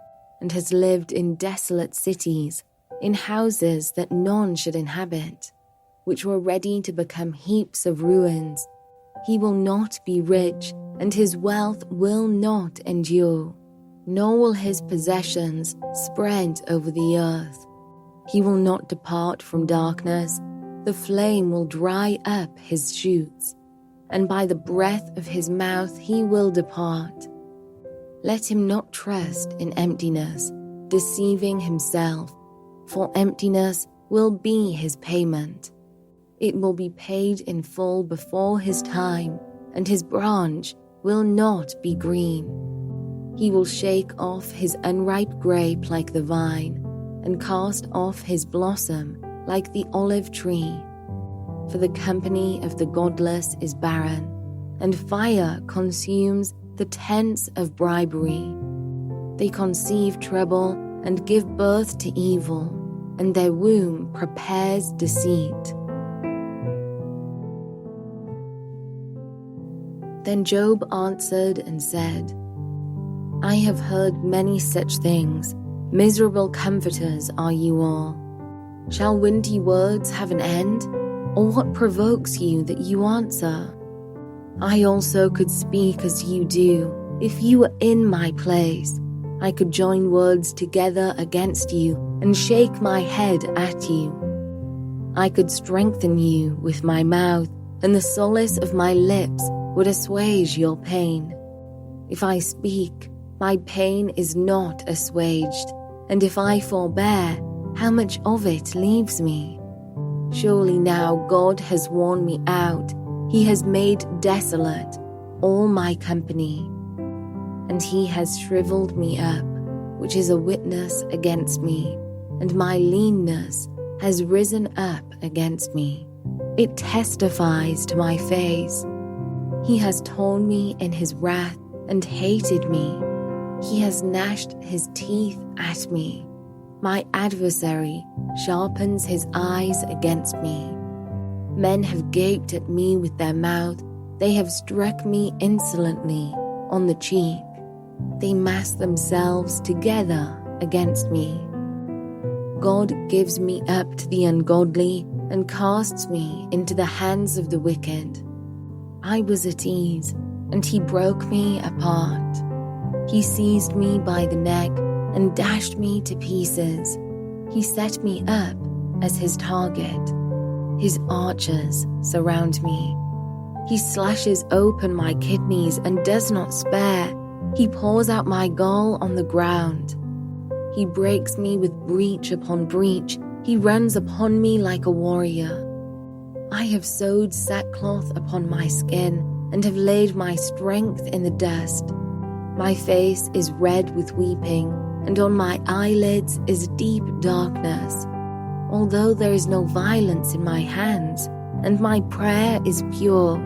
and has lived in desolate cities, in houses that none should inhabit, which were ready to become heaps of ruins, He will not be rich, and his wealth will not endure, nor will his possessions spread over the earth. He will not depart from darkness, the flame will dry up his shoots, and by the breath of his mouth he will depart. Let him not trust in emptiness, deceiving himself, for emptiness will be his payment. It will be paid in full before his time, and his branch will not be green. He will shake off his unripe grape like the vine, and cast off his blossom like the olive tree. For the company of the godless is barren, and fire consumes the tents of bribery. They conceive trouble and give birth to evil, and their womb prepares deceit. Then Job answered and said, I have heard many such things. Miserable comforters are you all. Shall windy words have an end? Or what provokes you that you answer? I also could speak as you do, if you were in my place. I could join words together against you and shake my head at you. I could strengthen you with my mouth, and the solace of my lips would assuage your pain. If I speak, my pain is not assuaged, and if I forbear, how much of it leaves me? Surely now God has worn me out, he has made desolate all my company, and he has shriveled me up, which is a witness against me, and my leanness has risen up against me. It testifies to my face. He has torn me in his wrath and hated me. He has gnashed his teeth at me. My adversary sharpens his eyes against me. Men have gaped at me with their mouth. They have struck me insolently on the cheek. They mass themselves together against me. God gives me up to the ungodly and casts me into the hands of the wicked. I was at ease, and he broke me apart. He seized me by the neck and dashed me to pieces. He set me up as his target. His archers surround me. He slashes open my kidneys and does not spare. He pours out my gall on the ground. He breaks me with breach upon breach. He runs upon me like a warrior. I have sewed sackcloth upon my skin and have laid my strength in the dust. My face is red with weeping, and on my eyelids is deep darkness. Although there is no violence in my hands, and my prayer is pure.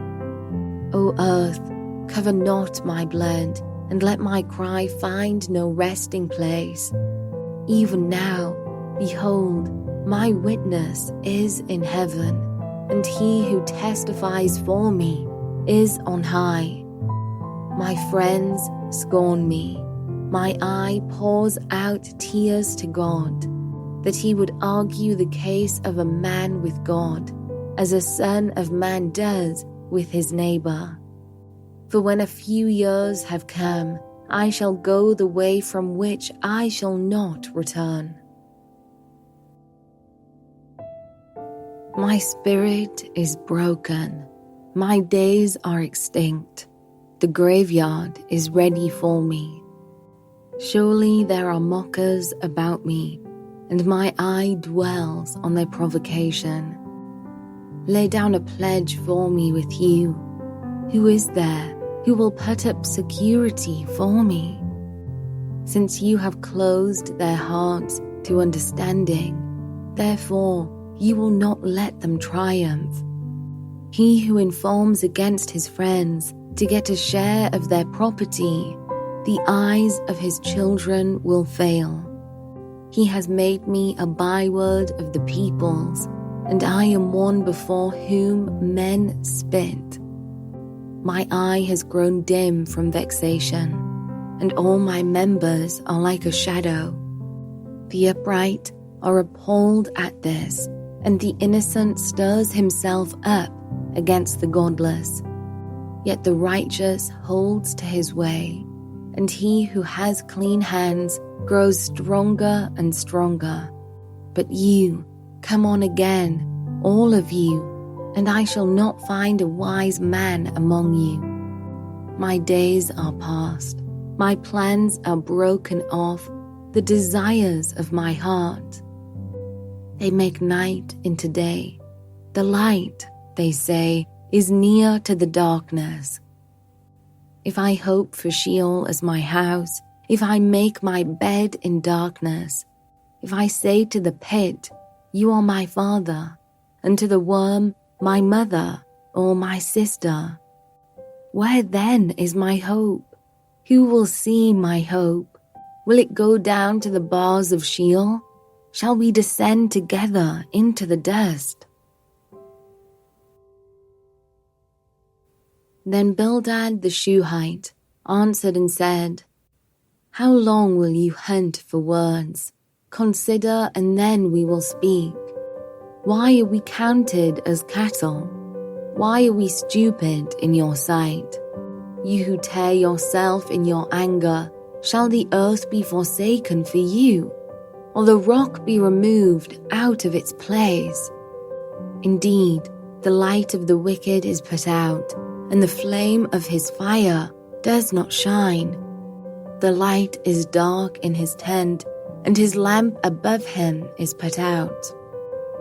O earth, cover not my blood, and let my cry find no resting place. Even now, behold, my witness is in heaven, and he who testifies for me is on high. My friends scorn me. My eye pours out tears to God, that he would argue the case of a man with God, as a son of man does with his neighbor. For when a few years have come, I shall go the way from which I shall not return. My spirit is broken. My days are extinct. The graveyard is ready for me. Surely there are mockers about me, and my eye dwells on their provocation. Lay down a pledge for me with you. Who is there who will put up security for me? Since you have closed their hearts to understanding, therefore you will not let them triumph. He who informs against his friends to get a share of their property, the eyes of his children will fail. He has made me a byword of the peoples, and I am one before whom men spit. My eye has grown dim from vexation, and all my members are like a shadow. The upright are appalled at this, and the innocent stirs himself up against the godless. Yet the righteous holds to his way, and he who has clean hands grows stronger and stronger. But you, come on again, all of you, and I shall not find a wise man among you. My days are past, my plans are broken off, the desires of my heart. They make night into day. The light, they say, is near to the darkness. If I hope for Sheol as my house, if I make my bed in darkness, if I say to the pit, you are my father, and to the worm, my mother or my sister, where then is my hope? Who will see my hope? Will it go down to the bars of Sheol? Shall we descend together into the dust? Then Bildad the Shuhite answered and said, How long will you hunt for words? Consider, and then we will speak. Why are we counted as cattle? Why are we stupid in your sight? You who tear yourself in your anger, shall the earth be forsaken for you, or the rock be removed out of its place? Indeed, the light of the wicked is put out, and the flame of his fire does not shine. The light is dark in his tent, and his lamp above him is put out.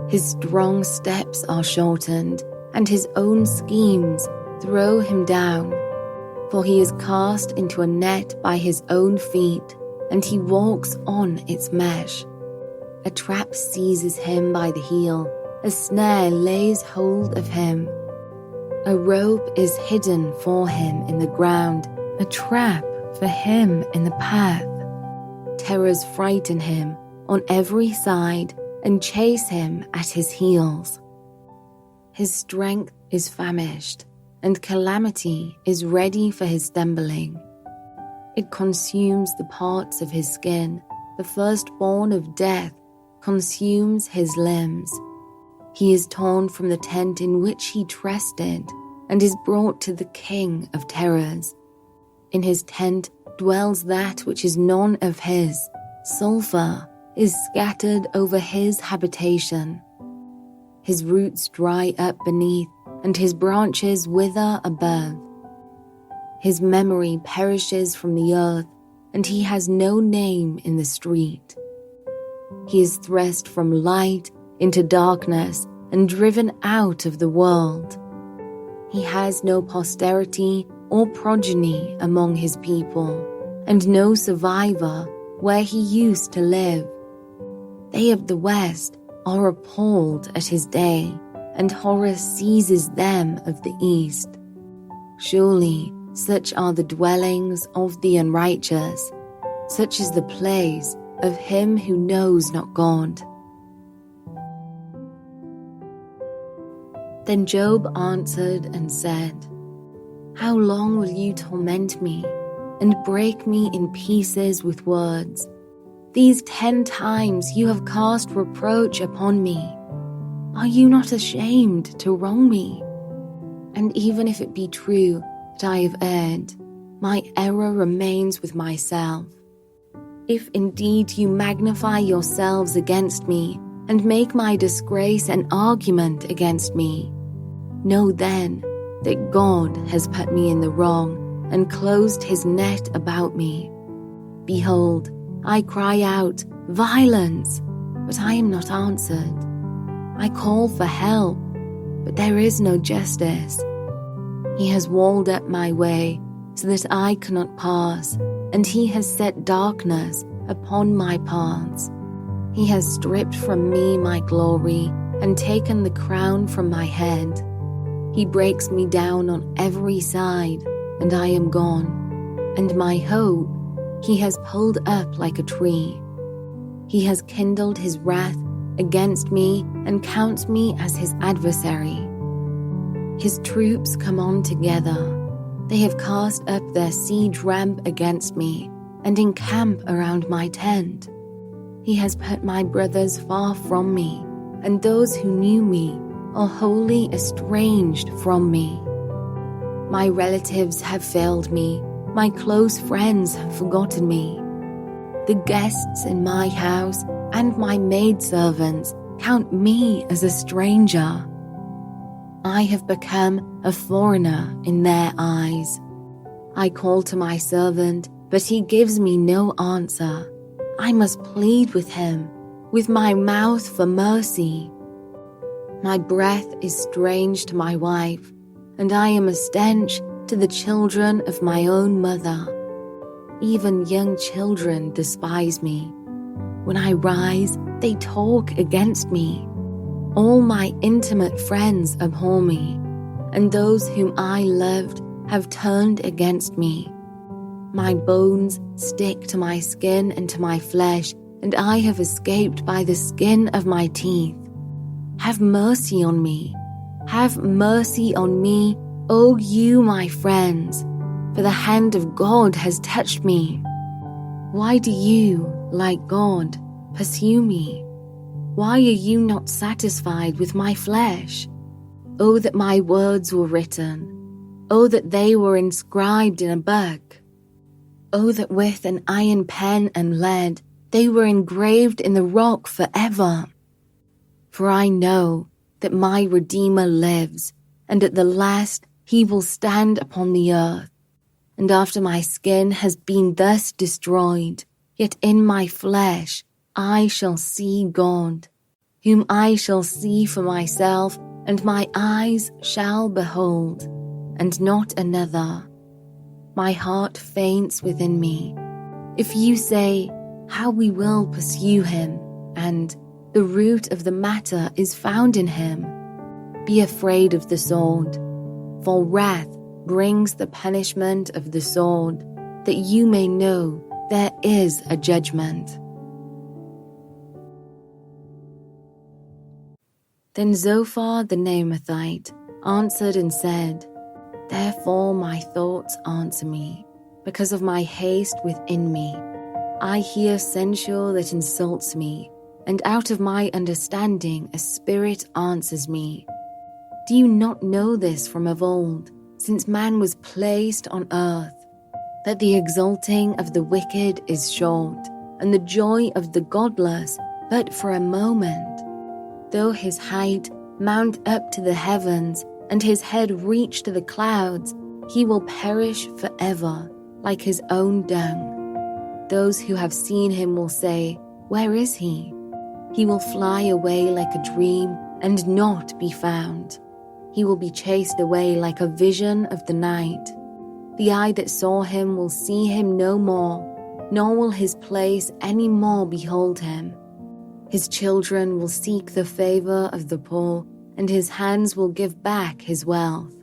His strong steps are shortened, and his own schemes throw him down. For he is cast into a net by his own feet, and he walks on its mesh. A trap seizes him by the heel, a snare lays hold of him. A rope is hidden for him in the ground, a trap for him in the path. Terrors frighten him on every side and chase him at his heels. His strength is famished, and calamity is ready for his stumbling. It consumes the parts of his skin, the firstborn of death consumes his limbs. He is torn from the tent in which he trusted, and is brought to the king of terrors. In his tent dwells that which is none of his. Sulfur is scattered over his habitation. His roots dry up beneath, and his branches wither above. His memory perishes from the earth, and he has no name in the street. He is thrust from light into darkness and driven out of the world. He has no posterity or progeny among his people, and no survivor where he used to live. They of the west are appalled at his day, and horror seizes them of the east. Surely such are the dwellings of the unrighteous, such is the place of him who knows not God. Then Job answered and said, How long will you torment me and break me in pieces with words? These 10 times you have cast reproach upon me. Are you not ashamed to wrong me? And even if it be true that I have erred, my error remains with myself. If indeed you magnify yourselves against me and make my disgrace an argument against me, know then that God has put me in the wrong and closed his net about me. Behold, I cry out, violence, but I am not answered. I call for help, but there is no justice. He has walled up my way so that I cannot pass, and he has set darkness upon my paths. He has stripped from me my glory and taken the crown from my head. He breaks me down on every side, and I am gone, and my hope he has pulled up like a tree. He has kindled his wrath against me and counts me as his adversary. His troops come on together. They have cast up their siege ramp against me and encamp around my tent. He has put my brothers far from me, and those who knew me are wholly estranged from me. My relatives have failed me. My close friends have forgotten me. The guests in my house and my maidservants count me as a stranger. I have become a foreigner in their eyes. I call to my servant, but he gives me no answer. I must plead with him, with my mouth for mercy. My breath is strange to my wife, and I am a stench to the children of my own mother. Even young children despise me. When I rise, they talk against me. All my intimate friends abhor me, and those whom I loved have turned against me. My bones stick to my skin and to my flesh, and I have escaped by the skin of my teeth. Have mercy on me. Have mercy on me, O you my friends, for the hand of God has touched me. Why do you, like God, pursue me? Why are you not satisfied with my flesh? Oh, that my words were written. Oh, that they were inscribed in a book. Oh, that with an iron pen and lead they were engraved in the rock forever. For I know that my Redeemer lives, and at the last he will stand upon the earth. And after my skin has been thus destroyed, yet in my flesh I shall see God, whom I shall see for myself, and my eyes shall behold, and not another. My heart faints within me. If you say, how we will pursue him, and the root of the matter is found in him, be afraid of the sword, for wrath brings the punishment of the sword, that you may know there is a judgment. Then Zophar the Naamathite answered and said, Therefore my thoughts answer me, because of my haste within me. I hear censure that insults me, and out of my understanding a spirit answers me. Do you not know this from of old, since man was placed on earth, that the exulting of the wicked is short, and the joy of the godless but for a moment? Though his height mount up to the heavens, and his head reach to the clouds, he will perish forever, like his own dung. Those who have seen him will say, Where is he? He will fly away like a dream and not be found. He will be chased away like a vision of the night. The eye that saw him will see him no more, nor will his place any more behold him. His children will seek the favor of the poor, and his hands will give back his wealth.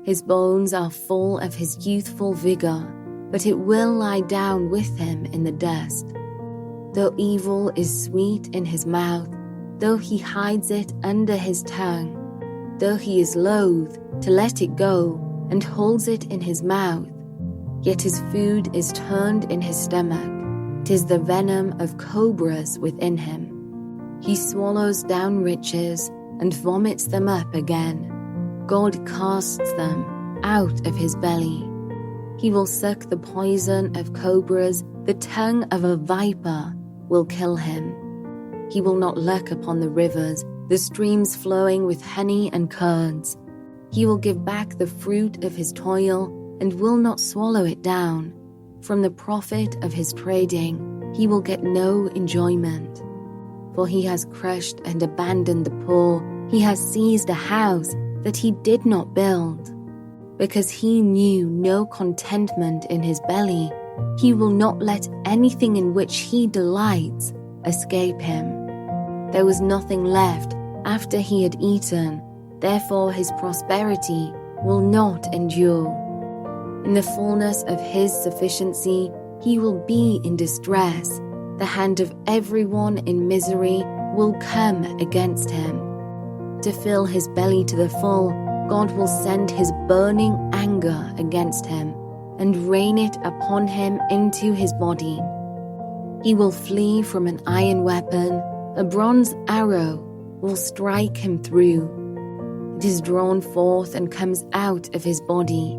His bones are full of his youthful vigor, but it will lie down with him in the dust. Though evil is sweet in his mouth, though he hides it under his tongue, though he is loath to let it go and holds it in his mouth, yet his food is turned in his stomach. 'Tis the venom of cobras within him. He swallows down riches and vomits them up again. God casts them out of his belly. He will suck the poison of cobras, the tongue of a viper will kill him. He will not look upon the rivers, the streams flowing with honey and curds. He will give back the fruit of his toil and will not swallow it down. From the profit of his trading, he will get no enjoyment. For he has crushed and abandoned the poor. He has seized a house that he did not build. Because he knew no contentment in his belly, he will not let anything in which he delights escape him. There was nothing left after he had eaten, therefore his prosperity will not endure. In the fullness of his sufficiency, he will be in distress. The hand of everyone in misery will come against him. To fill his belly to the full, God will send his burning anger against him and rain it upon him into his body. He will flee from an iron weapon, a bronze arrow will strike him through. It is drawn forth and comes out of his body.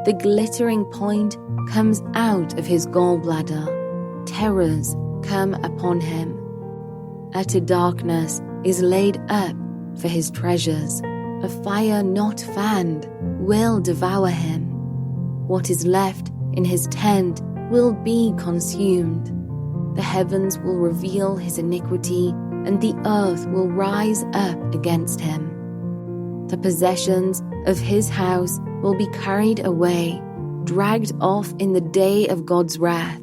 The glittering point comes out of his gallbladder. Terrors come upon him. Utter darkness is laid up for his treasures. A fire not fanned will devour him. What is left in his tent will be consumed. The heavens will reveal his iniquity, and the earth will rise up against him. The possessions of his house will be carried away, dragged off in the day of God's wrath.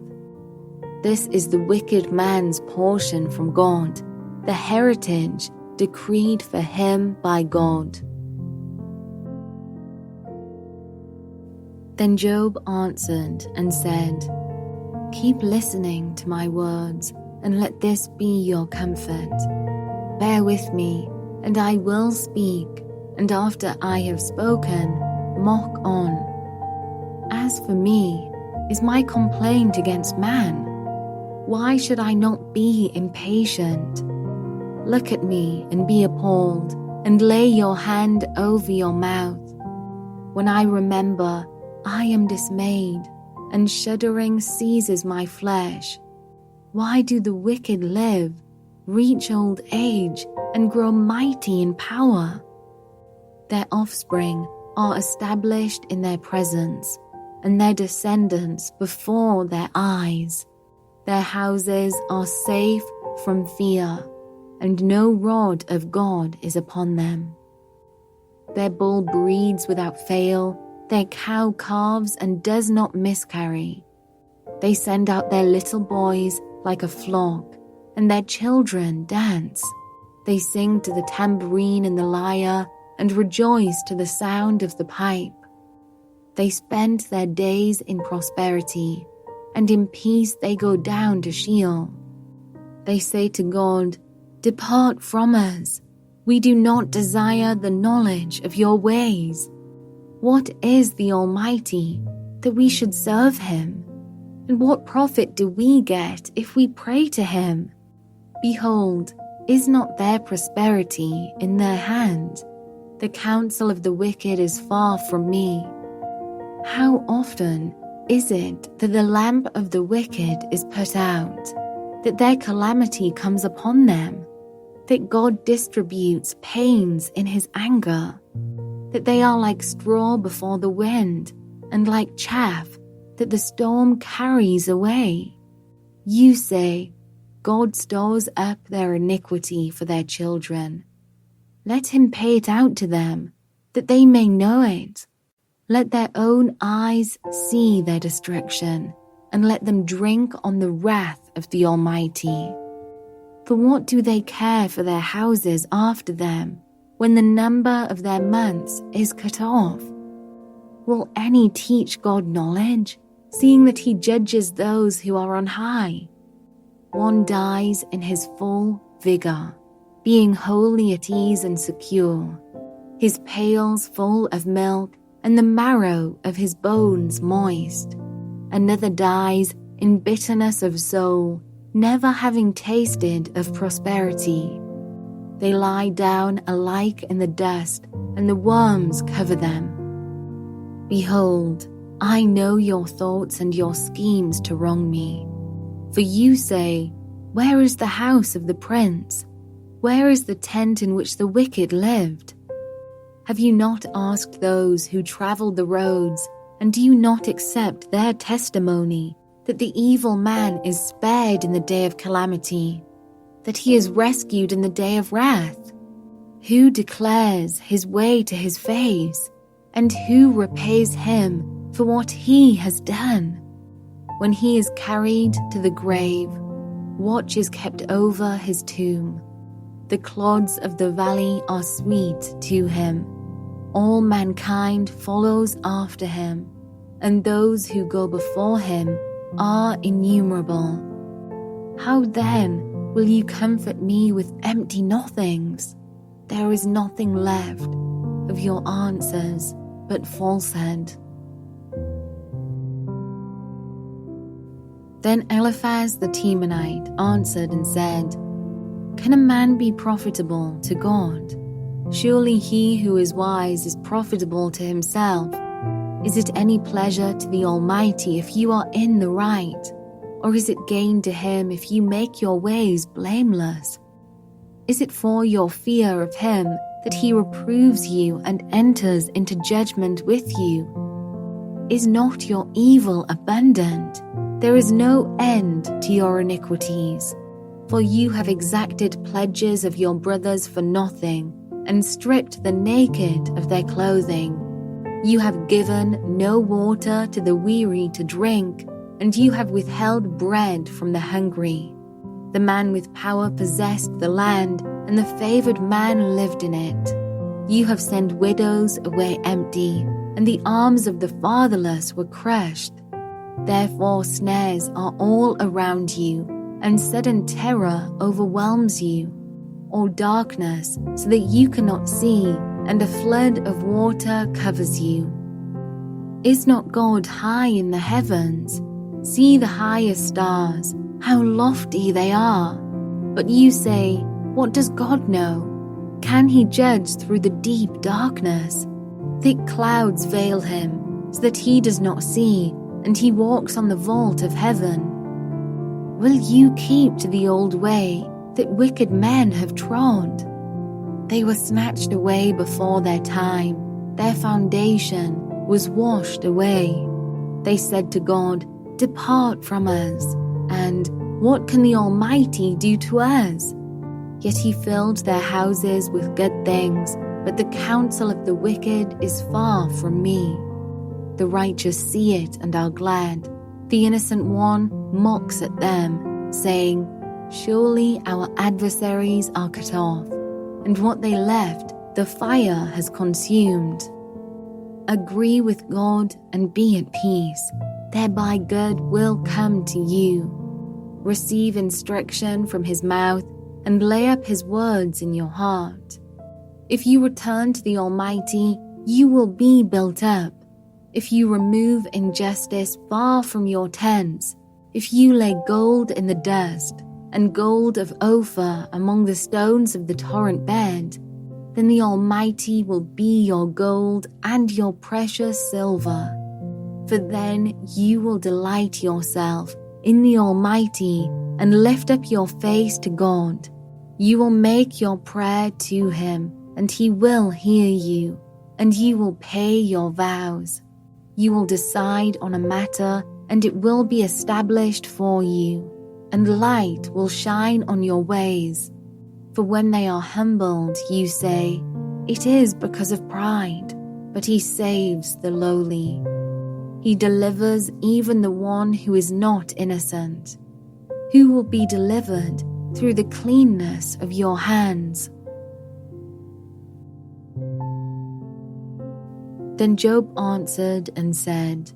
This is the wicked man's portion from God, the heritage decreed for him by God. Then Job answered and said, "Keep listening to my words, and let this be your comfort. Bear with me, and I will speak, and after I have spoken, mock on. As for me, is my complaint against man? Why should I not be impatient? Look at me and be appalled, and lay your hand over your mouth. When I remember, I am dismayed, and shuddering seizes my flesh. Why do the wicked live, reach old age, and grow mighty in power? Their offspring are established in their presence, and their descendants before their eyes. Their houses are safe from fear, and no rod of God is upon them. Their bull breeds without fail, their cow calves and does not miscarry. They send out their little boys like a flock, and their children dance. They sing to the tambourine and the lyre, and rejoice to the sound of the pipe. They spend their days in prosperity, and in peace they go down to Sheol. They say to God, "Depart from us. We do not desire the knowledge of your ways. What is the Almighty, that we should serve him? And what profit do we get if we pray to him? Behold, is not their prosperity in their hand? The counsel of the wicked is far from me. How often is it that the lamp of the wicked is put out, that their calamity comes upon them, that God distributes pains in his anger, that they are like straw before the wind, and like chaff that the storm carries away? You say, God stores up their iniquity for their children. Let him pay it out to them, that they may know it. Let their own eyes see their destruction, and let them drink on the wrath of the Almighty. For what do they care for their houses after them, when the number of their months is cut off? Will any teach God knowledge, seeing that he judges those who are on high? One dies in his full vigor, being wholly at ease and secure, his pails full of milk, and the marrow of his bones moist. Another dies in bitterness of soul, never having tasted of prosperity. They lie down alike in the dust, and the worms cover them. Behold, I know your thoughts and your schemes to wrong me. For you say, where is the house of the prince? Where is the tent in which the wicked lived? Have you not asked those who traveled the roads, and do you not accept their testimony, that the evil man is spared in the day of calamity, that he is rescued in the day of wrath? Who declares his way to his face, and who repays him for what he has done? When he is carried to the grave, watch is kept over his tomb. The clods of the valley are sweet to him. All mankind follows after him, and those who go before him are innumerable. How then will you comfort me with empty nothings? There is nothing left of your answers but falsehood. Then Eliphaz the Temanite answered and said, Can a man be profitable to God? Surely he who is wise is profitable to himself. Is it any pleasure to the Almighty if you are in the right? Or is it gain to him if you make your ways blameless? Is it for your fear of him that he reproves you and enters into judgment with you? Is not your evil abundant? There is no end to your iniquities. For you have exacted pledges of your brothers for nothing, and stripped the naked of their clothing. You have given no water to the weary to drink, and you have withheld bread from the hungry. The man with power possessed the land, and the favored man lived in it. You have sent widows away empty, and the arms of the fatherless were crushed. Therefore snares are all around you, and sudden terror overwhelms you, or darkness so that you cannot see, and a flood of water covers you. Is not God high in the heavens? See the highest stars, how lofty they are. But you say, what does God know? Can he judge through the deep darkness? Thick clouds veil him, so that he does not see, and he walks on the vault of heaven. Will you keep to the old way that wicked men have trod? They were snatched away before their time. Their foundation was washed away. They said to God, depart from us. And what can the Almighty do to us? Yet he filled their houses with good things, but the counsel of the wicked is far from me. The righteous see it and are glad. The innocent one mocks at them, saying, surely our adversaries are cut off, and what they left the fire has consumed. Agree with God and be at peace, thereby good will come to you. Receive instruction from his mouth, and lay up his words in your heart. If you return to the Almighty, you will be built up. If you remove injustice far from your tents, if you lay gold in the dust, and gold of Ophir among the stones of the torrent bed, then the Almighty will be your gold and your precious silver. For then you will delight yourself in the Almighty and lift up your face to God. You will make your prayer to him, and he will hear you, and you will pay your vows. You will decide on a matter, and it will be established for you, and light will shine on your ways. For when they are humbled, you say, it is because of pride, but he saves the lowly. He delivers even the one who is not innocent. Who will be delivered through the cleanness of your hands? Then Job answered and said,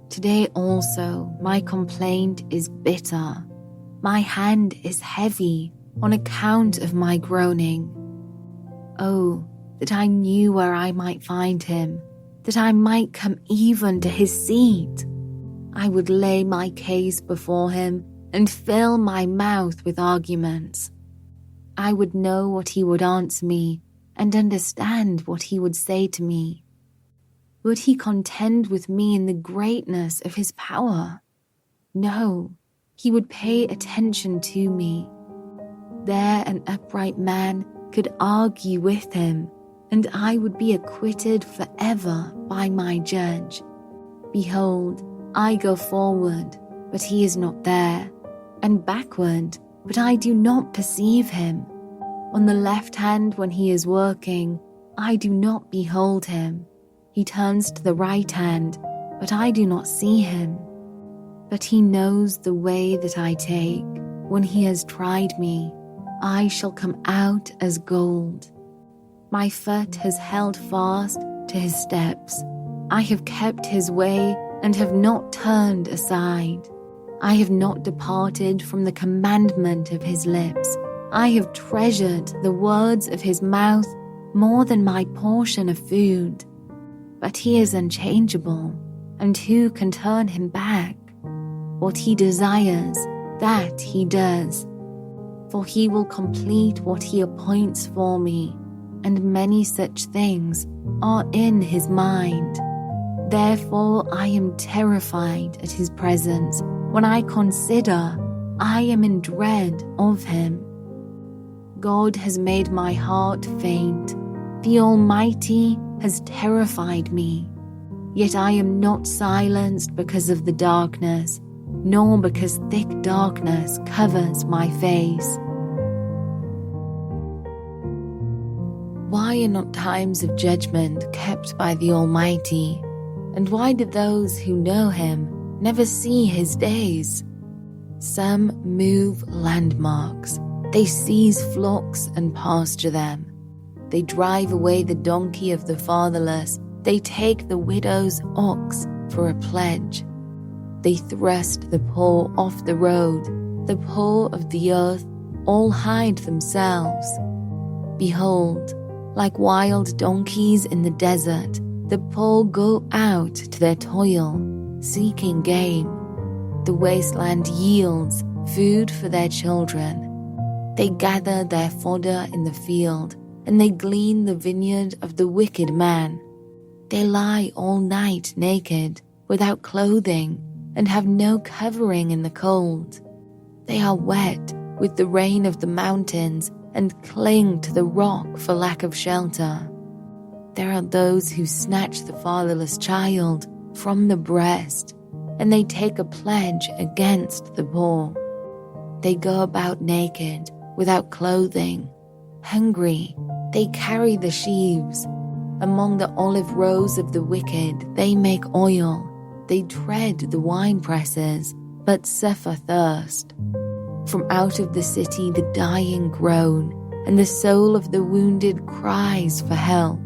today also my complaint is bitter. My hand is heavy on account of my groaning. Oh, that I knew where I might find him, that I might come even to his seat. I would lay my case before him and fill my mouth with arguments. I would know what he would answer me and understand what he would say to me. Would he contend with me in the greatness of his power? No, he would pay attention to me. There an upright man could argue with him, and I would be acquitted forever by my judge. Behold, I go forward, but he is not there, and backward, but I do not perceive him. On the left hand when he is working, I do not behold him. He turns to the right hand, but I do not see him. But he knows the way that I take. When he has tried me, I shall come out as gold. My foot has held fast to his steps. I have kept his way and have not turned aside. I have not departed from the commandment of his lips. I have treasured the words of his mouth more than my portion of food. But he is unchangeable, and who can turn him back? What he desires, that he does. For he will complete what he appoints for me. and many such things are in his mind. Therefore I am terrified at his presence. When I consider, I am in dread of him. God has made my heart faint. The Almighty has terrified me. Yet I am not silenced because of the darkness, nor because thick darkness covers my face. Why are not times of judgment kept by the Almighty? And why do those who know him never see his days? Some move landmarks. They seize flocks and pasture them. They drive away the donkey of the fatherless. They take the widow's ox for a pledge. They thrust the poor off the road. The poor of the earth all hide themselves. Behold, like wild donkeys in the desert, the poor go out to their toil, seeking game. The wasteland yields food for their children. They gather their fodder in the field, and they glean the vineyard of the wicked man. They lie all night naked, without clothing, and have no covering in the cold. They are wet with the rain of the mountains, and cling to the rock for lack of shelter. There are those who snatch the fatherless child from the breast, and they take a pledge against the poor. They go about naked, without clothing. Hungry, they carry the sheaves. Among the olive rows of the wicked, they make oil. They tread the wine presses, but suffer thirst. From out of the city the dying groan, and the soul of the wounded cries for help.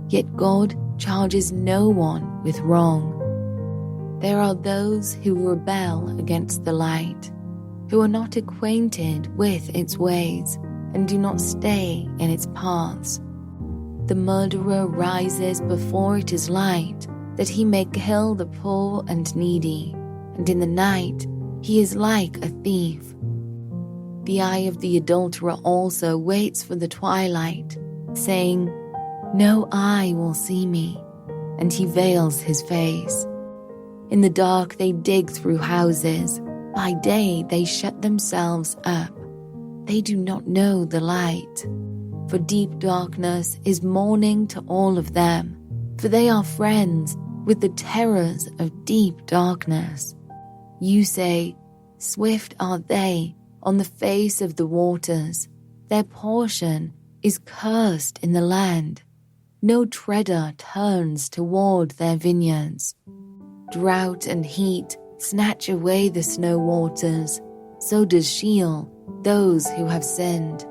Yet God charges no one with wrong. There are those who rebel against the light, who are not acquainted with its ways, and do not stay in its paths. The murderer rises before it is light, that he may kill the poor and needy, and in the night he is like a thief. The eye of the adulterer also waits for the twilight, saying, "No eye will see me," and he veils his face. In the dark they dig through houses. By day they shut themselves up. They do not know the light. For deep darkness is morning to all of them, for they are friends with the terrors of deep darkness. You say, "Swift are they on the face of the waters. Their portion is cursed in the land. No treader turns toward their vineyards. Drought and heat snatch away the snow waters. So does Sheol those who have sinned.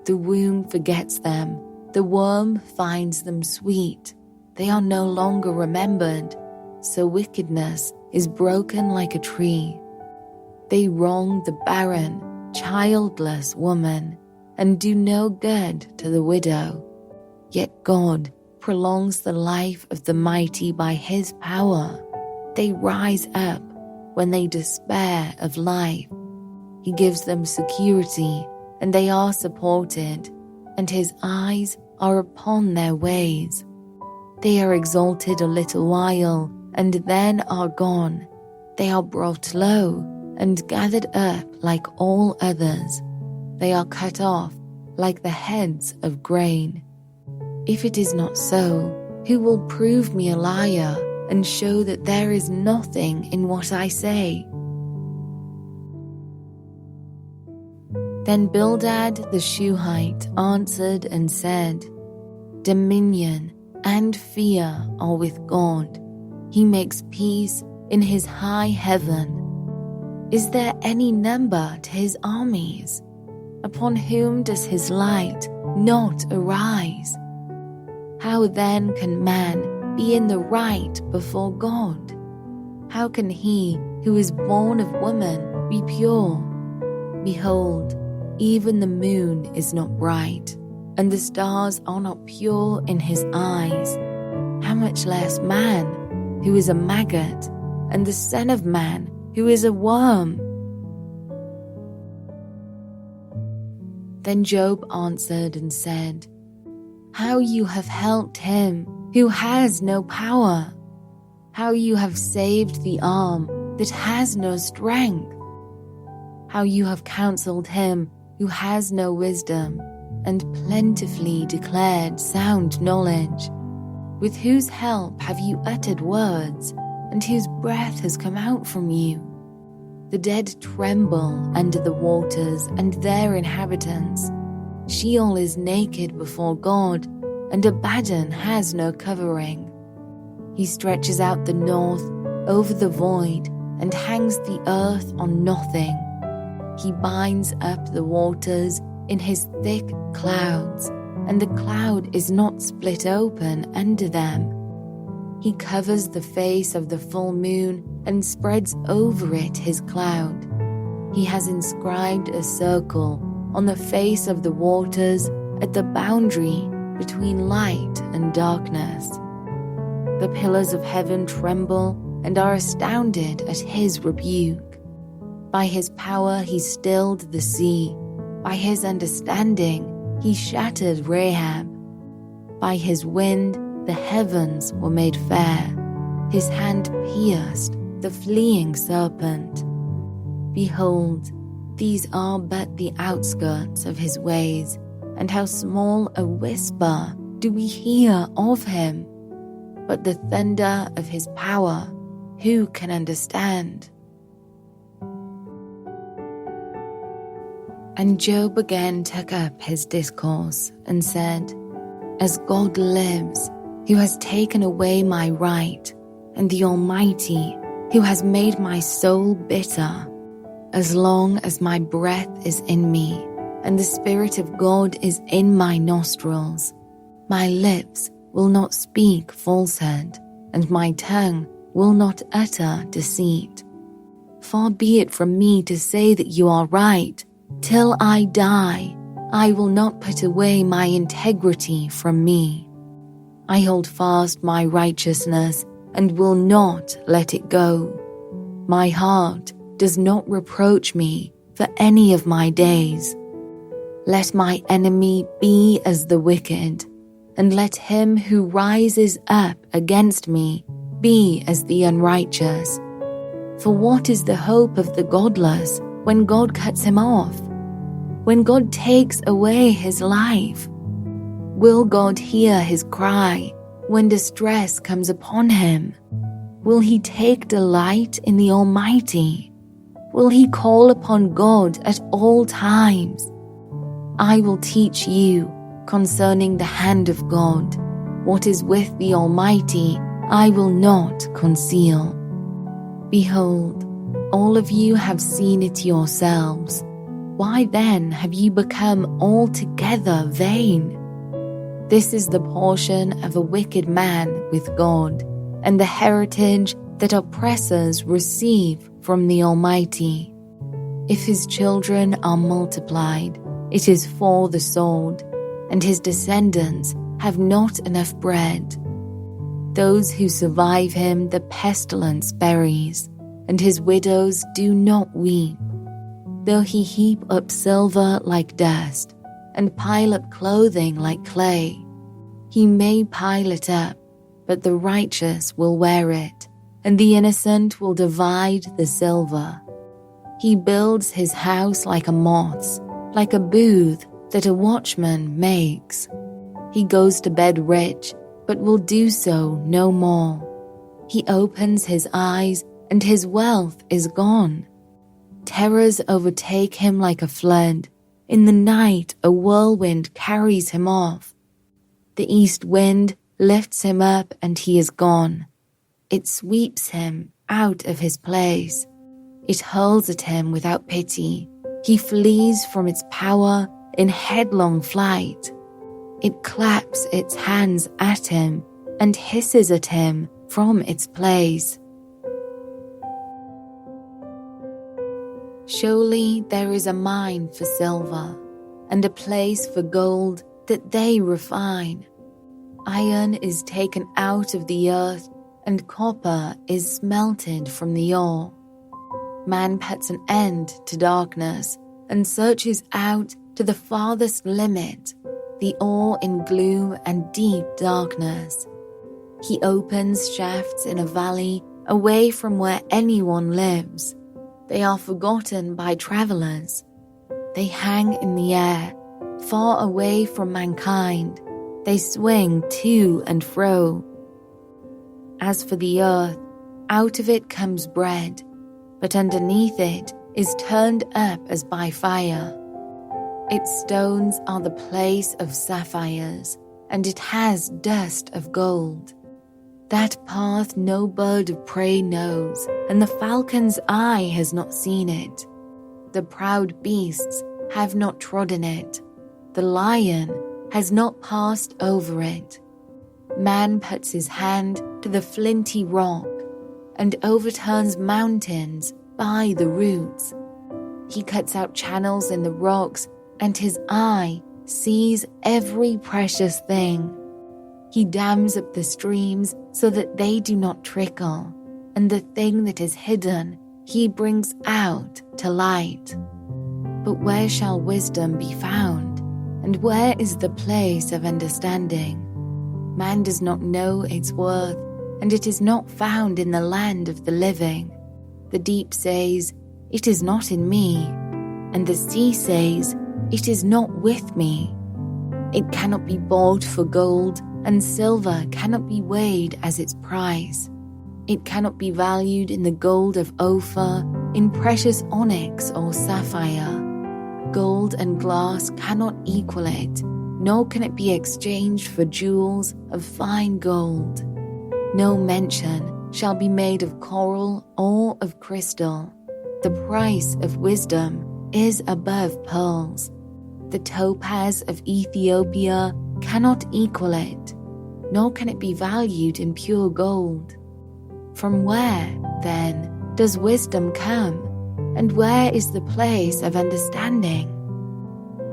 The womb forgets them. The worm finds them sweet. They are no longer remembered. So wickedness is broken like a tree. They wrong the barren, childless woman, and do no good to the widow. Yet God prolongs the life of the mighty by his power. They rise up when they despair of life. He gives them security, and they are supported, and his eyes are upon their ways. They are exalted a little while, and then are gone. They are brought low, and gathered up like all others. They are cut off like the heads of grain. If it is not so, who will prove me a liar and show that there is nothing in what I say? Then Bildad the Shuhite answered and said, Dominion and fear are with God. He makes peace in his high heaven. Is there any number to his armies? Upon whom does his light not arise? How then can man be in the right before God? How can he who is born of woman be pure? Behold, even the moon is not bright, and the stars are not pure in his eyes. How much less man, who is a maggot, and the son of man, who is a worm? Then Job answered and said, how you have helped him who has no power, how you have saved the arm that has no strength, how you have counseled him who has no wisdom, and plentifully declared sound knowledge, with whose help have you uttered words, and whose breath has come out from you. The dead tremble under the waters and their inhabitants. Sheol is naked before God, and Abaddon has no covering. He stretches out the north over the void and hangs the earth on nothing. He binds up the waters in his thick clouds, and the cloud is not split open under them. He covers the face of the full moon and spreads over it his cloud. He has inscribed a circle on the face of the waters at the boundary between light and darkness. The pillars of heaven tremble and are astounded at his rebuke. By his power he stilled the sea. By his understanding he shattered Rahab. By his wind the heavens were made fair. His hand pierced the fleeing serpent. Behold, these are but the outskirts of his ways, and how small a whisper do we hear of him. But the thunder of his power, who can understand? And Job again took up his discourse and said, As God lives, who has taken away my right, and the Almighty, who has made my soul bitter, as long as my breath is in me, and the Spirit of God is in my nostrils, my lips will not speak falsehood, and my tongue will not utter deceit. Far be it from me to say that you are right. Till I die, I will not put away my integrity from me. I hold fast my righteousness and will not let it go. My heart does not reproach me for any of my days. Let my enemy be as the wicked, and let him who rises up against me be as the unrighteous. For what is the hope of the godless when God cuts him off? When God takes away his life? Will God hear his cry when distress comes upon him? Will he take delight in the Almighty? Will he call upon God at all times? I will teach you concerning the hand of God. What is with the Almighty, I will not conceal. Behold, all of you have seen it yourselves. Why then have you become altogether vain? This is the portion of a wicked man with God, and the heritage that oppressors receive from the Almighty. If his children are multiplied, it is for the sword, and his descendants have not enough bread. Those who survive him the pestilence buries, and his widows do not weep. Though he heap up silver like dust, and pile up clothing like clay, he may pile it up, but the righteous will wear it, and the innocent will divide the silver. He builds his house like a moth's, like a booth that a watchman makes. He goes to bed rich, but will do so no more. He opens his eyes, and his wealth is gone. Terrors overtake him like a flood. In the night a whirlwind carries him off. The east wind lifts him up, and he is gone. It sweeps him out of his place. It hurls at him without pity. He flees from its power in headlong flight. It claps its hands at him and hisses at him from its place. Surely there is a mine for silver, and a place for gold that they refine. Iron is taken out of the earth, and copper is smelted from the ore. Man puts an end to darkness, and searches out to the farthest limit. the all in gloom and deep darkness. He opens shafts in a valley away from where anyone lives. They are forgotten by travelers. They hang in the air, far away from mankind. They swing to and fro. As for the earth, out of it comes bread, but underneath it is turned up as by fire. Its stones are the place of sapphires, and it has dust of gold. That path no bird of prey knows, and the falcon's eye has not seen it. The proud beasts have not trodden it. The lion has not passed over it. Man puts his hand to the flinty rock and overturns mountains by the roots. He cuts out channels in the rocks, and his eye sees every precious thing. He dams up the streams so that they do not trickle, and the thing that is hidden he brings out to light. But where shall wisdom be found? And where is the place of understanding? Man does not know its worth, and it is not found in the land of the living. The deep says, "It is not in me," and the sea says, "It is not with me." It cannot be bought for gold, and silver cannot be weighed as its price. It cannot be valued in the gold of Ophir, in precious onyx or sapphire. Gold and glass cannot equal it, nor can it be exchanged for jewels of fine gold. No mention shall be made of coral or of crystal. The price of wisdom is above pearls. The topaz of Ethiopia cannot equal it, nor can it be valued in pure gold. From where, then, does wisdom come? And where is the place of understanding?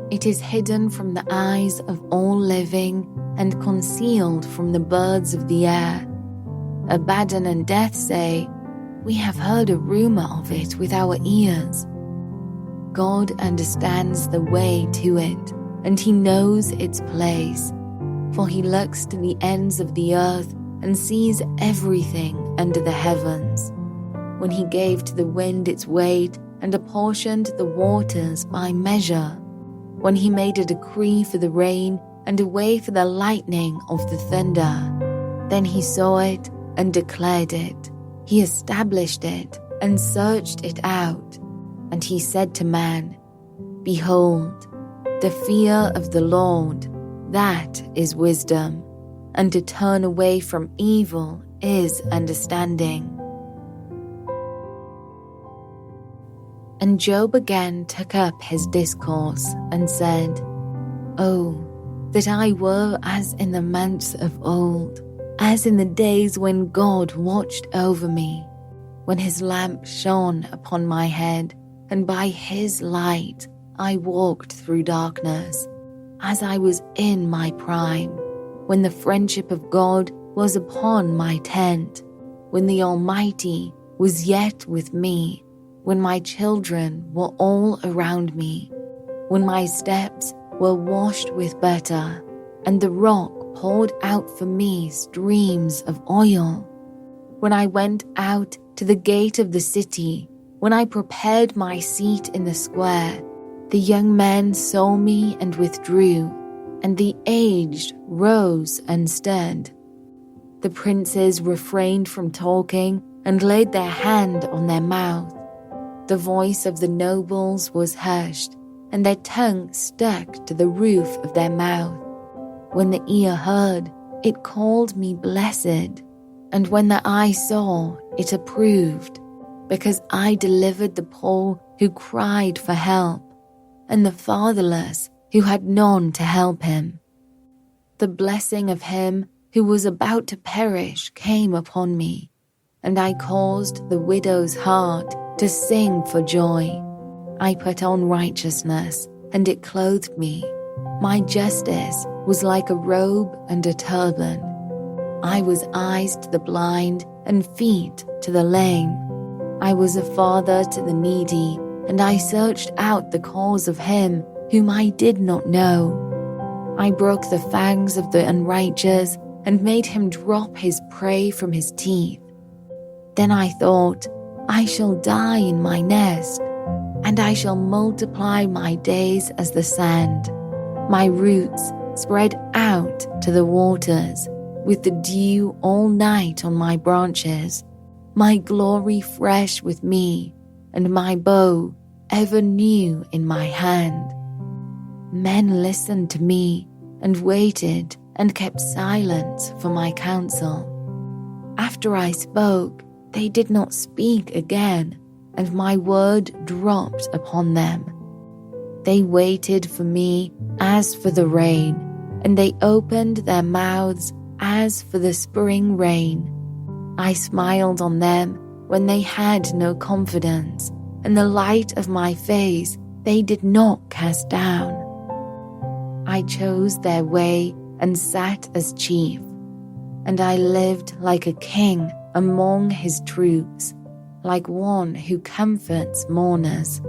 It is hidden from the eyes of all living and concealed from the birds of the air. Abaddon and Death say, "We have heard a rumor of it with our ears." God understands the way to it, and he knows its place, for he looks to the ends of the earth and sees everything under the heavens. When he gave to the wind its weight and apportioned the waters by measure, when he made a decree for the rain and a way for the lightning of the thunder, then he saw it and declared it. He established it and searched it out. And he said to man, "Behold, the fear of the Lord, that is wisdom, and to turn away from evil is understanding." And Job again took up his discourse and said, "Oh, that I were as in the months of old, as in the days when God watched over me, when his lamp shone upon my head, and by his light I walked through darkness, as I was in my prime, when the friendship of God was upon my tent, when the Almighty was yet with me, when my children were all around me, when my steps were washed with butter, and the rock poured out for me streams of oil. When I went out to the gate of the city, when I prepared my seat in the square, the young men saw me and withdrew, and the aged rose and stood. The princes refrained from talking and laid their hand on their mouth. The voice of the nobles was hushed, and their tongue stuck to the roof of their mouth. When the ear heard, it called me blessed, and when the eye saw, it approved, because I delivered the poor who cried for help, and the fatherless who had none to help him. The blessing of him who was about to perish came upon me, and I caused the widow's heart to sing for joy. I put on righteousness, and it clothed me. My justice was like a robe and a turban. I was eyes to the blind and feet to the lame. I was a father to the needy, and I searched out the cause of him whom I did not know. I broke the fangs of the unrighteous and made him drop his prey from his teeth. Then I thought, I shall die in my nest, and I shall multiply my days as the sand. My roots spread out to the waters, with the dew all night on my branches, my glory fresh with me, and my bow ever new in my hand. Men listened to me and waited and kept silence for my counsel. After I spoke, they did not speak again, and my word dropped upon them. They waited for me as for the rain, and they opened their mouths as for the spring rain. I smiled on them when they had no confidence, and the light of my face they did not cast down. I chose their way and sat as chief, and I lived like a king among his troops, like one who comforts mourners.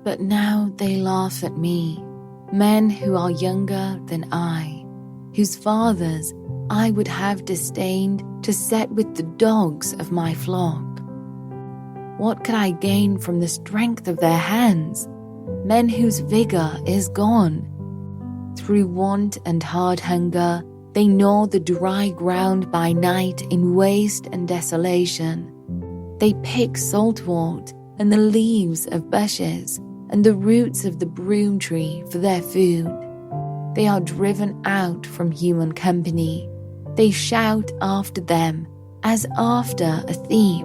But now they laugh at me, men who are younger than I, whose fathers I would have disdained to set with the dogs of my flock. What could I gain from the strength of their hands? Men whose vigor is gone. Through want and hard hunger, they gnaw the dry ground by night in waste and desolation. They pick saltwort and the leaves of bushes and the roots of the broom tree for their food. They are driven out from human company. They shout after them as after a thief.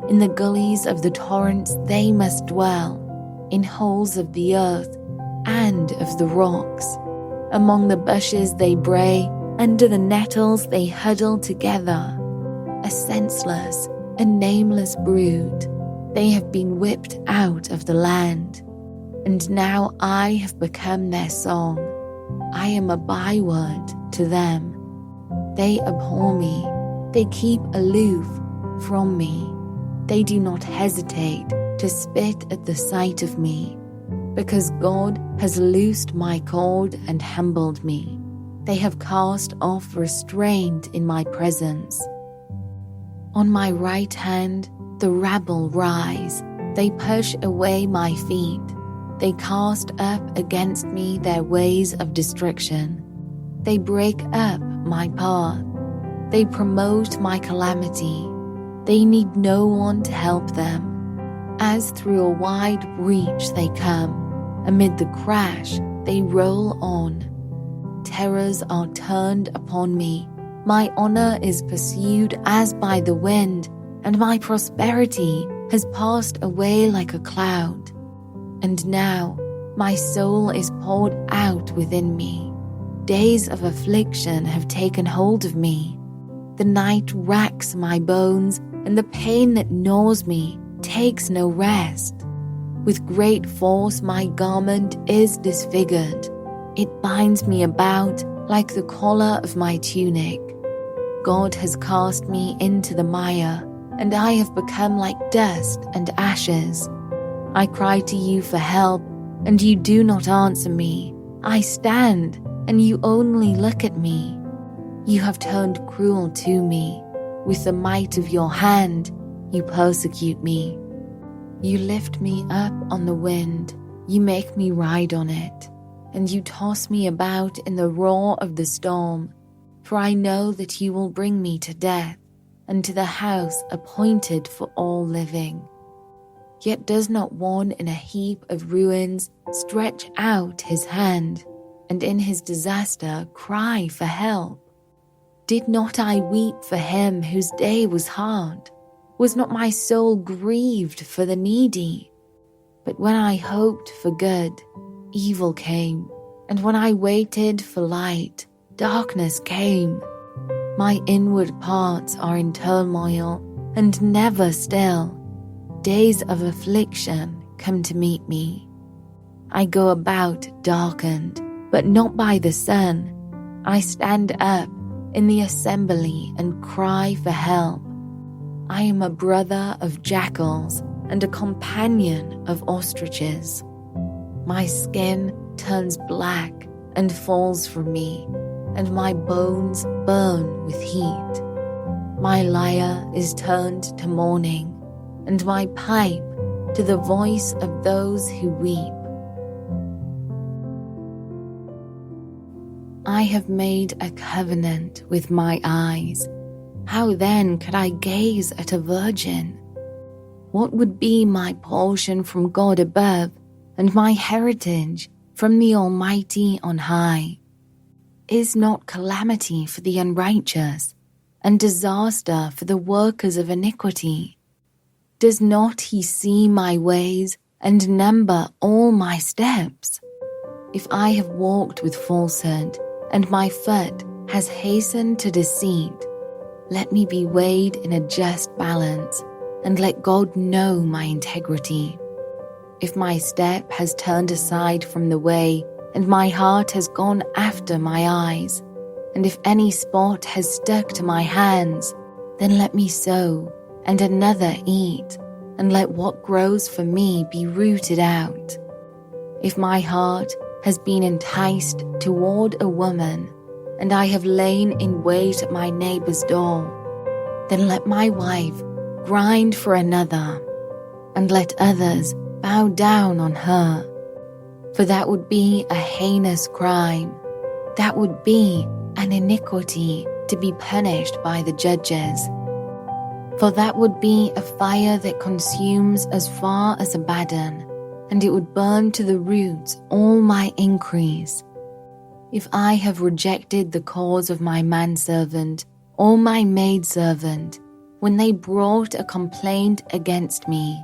In the gullies of the torrents they must dwell, in holes of the earth and of the rocks. Among the bushes they bray, under the nettles they huddle together. A senseless and nameless brood, they have been whipped out of the land. And now I have become their song. I am a byword to them. They abhor me, they keep aloof from me. They do not hesitate to spit at the sight of me, because God has loosed my cord and humbled me. They have cast off restraint in my presence. On my right hand, the rabble rise. They push away my feet. They cast up against me their ways of destruction. They break up my path. They promote my calamity. They need no one to help them. As through a wide breach they come. Amid the crash, they roll on. Terrors are turned upon me. My honor is pursued as by the wind, and my prosperity has passed away like a cloud. And now my soul is poured out within me. Days of affliction have taken hold of me. The night racks my bones, and the pain that gnaws me takes no rest. With great force my garment is disfigured. It binds me about like the collar of my tunic. God has cast me into the mire, and I have become like dust and ashes. I cry to you for help, and you do not answer me. I stand, and you only look at me. You have turned cruel to me. With the might of your hand, you persecute me. You lift me up on the wind. You make me ride on it, and you toss me about in the roar of the storm. For I know that you will bring me to death, and to the house appointed for all living. Yet does not one in a heap of ruins stretch out his hand, and in his disaster cry for help? Did not I weep for him whose day was hard? Was not my soul grieved for the needy? But when I hoped for good, evil came, and when I waited for light, darkness came. My inward parts are in turmoil, and never still. Days of affliction come to meet me. I go about darkened, but not by the sun. I stand up in the assembly and cry for help. I am a brother of jackals and a companion of ostriches. My skin turns black and falls from me, and my bones burn with heat. My lyre is turned to mourning, and my pipe to the voice of those who weep. I have made a covenant with my eyes. How then could I gaze at a virgin? What would be my portion from God above, and my heritage from the Almighty on high? Is not calamity for the unrighteous, and disaster for the workers of iniquity? Does not he see my ways and number all my steps? If I have walked with falsehood, and my foot has hastened to deceit, let me be weighed in a just balance, and let God know my integrity. If my step has turned aside from the way, and my heart has gone after my eyes, and if any spot has stuck to my hands, then let me sow, and another eat, and let what grows for me be rooted out. If my heart has been enticed toward a woman, and I have lain in wait at my neighbor's door, then let my wife grind for another, and let others bow down on her. For that would be a heinous crime. That would be an iniquity to be punished by the judges. For that would be a fire that consumes as far as Abaddon, and it would burn to the roots all my increase. If I have rejected the cause of my manservant or my maidservant, when they brought a complaint against me,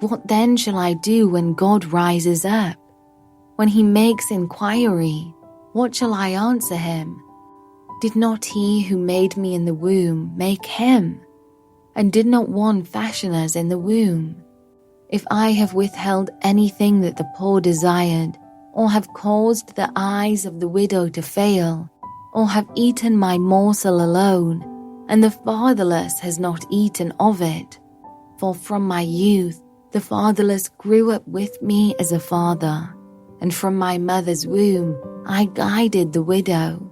what then shall I do when God rises up? When he makes inquiry, what shall I answer him? Did not he who made me in the womb make him? And did not one fashion us in the womb? If I have withheld anything that the poor desired, or have caused the eyes of the widow to fail, or have eaten my morsel alone, and the fatherless has not eaten of it, for from my youth the fatherless grew up with me as a father, and from my mother's womb I guided the widow.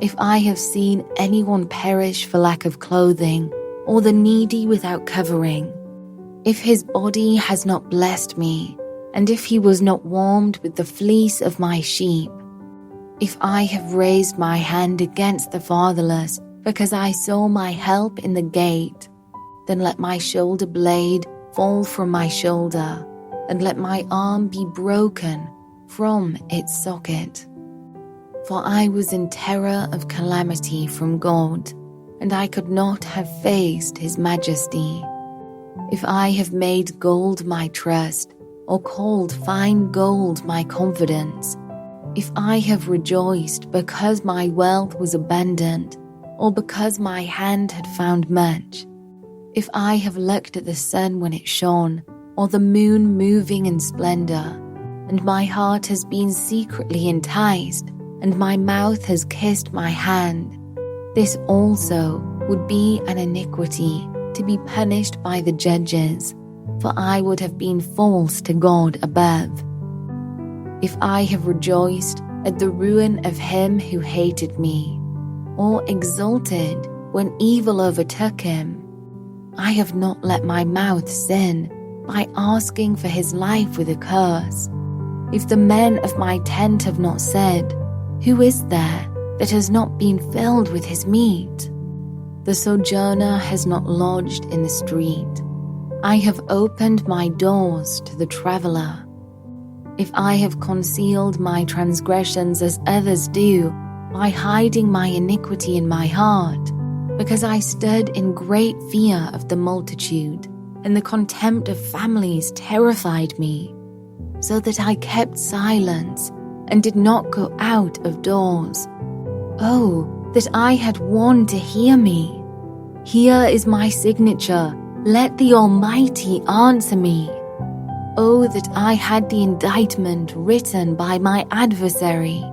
If I have seen anyone perish for lack of clothing, or the needy without covering, if his body has not blessed me, and if he was not warmed with the fleece of my sheep, if I have raised my hand against the fatherless because I saw my help in the gate, then let my shoulder blade fall from my shoulder, and let my arm be broken from its socket. For I was in terror of calamity from God, and I could not have faced his majesty. If I have made gold my trust, or called fine gold my confidence, if I have rejoiced because my wealth was abundant, or because my hand had found much, if I have looked at the sun when it shone, or the moon moving in splendor, and my heart has been secretly enticed, and my mouth has kissed my hand, this also would be an iniquity to be punished by the judges, for I would have been false to God above. If I have rejoiced at the ruin of him who hated me, or exulted when evil overtook him, I have not let my mouth sin by asking for his life with a curse. If the men of my tent have not said, who is there that has not been filled with his meat? The sojourner has not lodged in the street. I have opened my doors to the traveler. If I have concealed my transgressions as others do, by hiding my iniquity in my heart, because I stood in great fear of the multitude, and the contempt of families terrified me, so that I kept silence and did not go out of doors. Oh, that I had one to hear me! Here is my signature, let the Almighty answer me. Oh, that I had the indictment written by my adversary.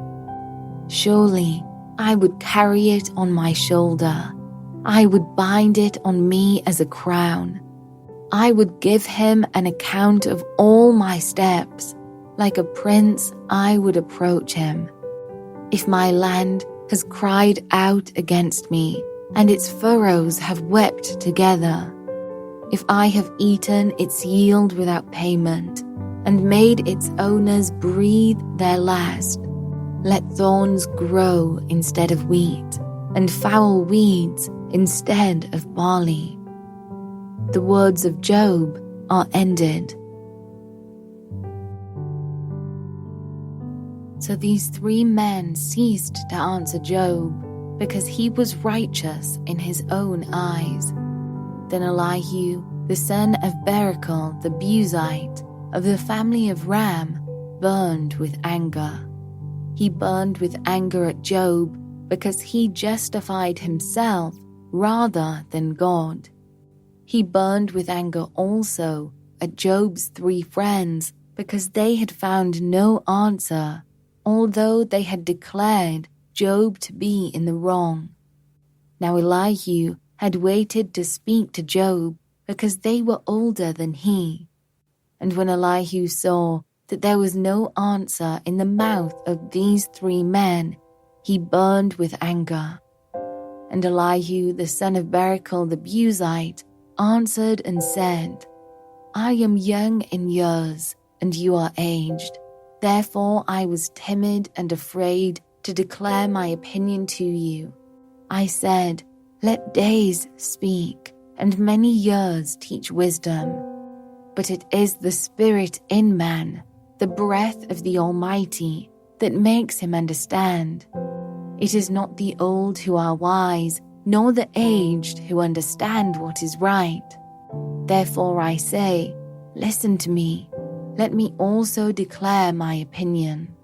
Surely I would carry it on my shoulder. I would bind it on me as a crown. I would give him an account of all my steps. Like a prince, I would approach him. If my land has cried out against me, and its furrows have wept together, if I have eaten its yield without payment, and made its owners breathe their last, let thorns grow instead of wheat, and foul weeds instead of barley. The words of Job are ended. So these 3 men ceased to answer Job, because he was righteous in his own eyes. Then Elihu, the son of Barachel the Buzite, of the family of Ram, burned with anger. He burned with anger at Job, because he justified himself rather than God. He burned with anger also at Job's 3 friends, because they had found no answer, although they had declared Job to be in the wrong. Now Elihu had waited to speak to Job, because they were older than he. And when Elihu saw that there was no answer in the mouth of these 3 men, he burned with anger. And Elihu the son of Barachel the Buzite answered and said, I am young in years, and you are aged. Therefore I was timid and afraid to declare my opinion to you. I said, let days speak, and many years teach wisdom. But it is the spirit in man, the breath of the Almighty, that makes him understand. It is not the old who are wise, nor the aged who understand what is right. Therefore I say, listen to me. Let me also declare my opinion.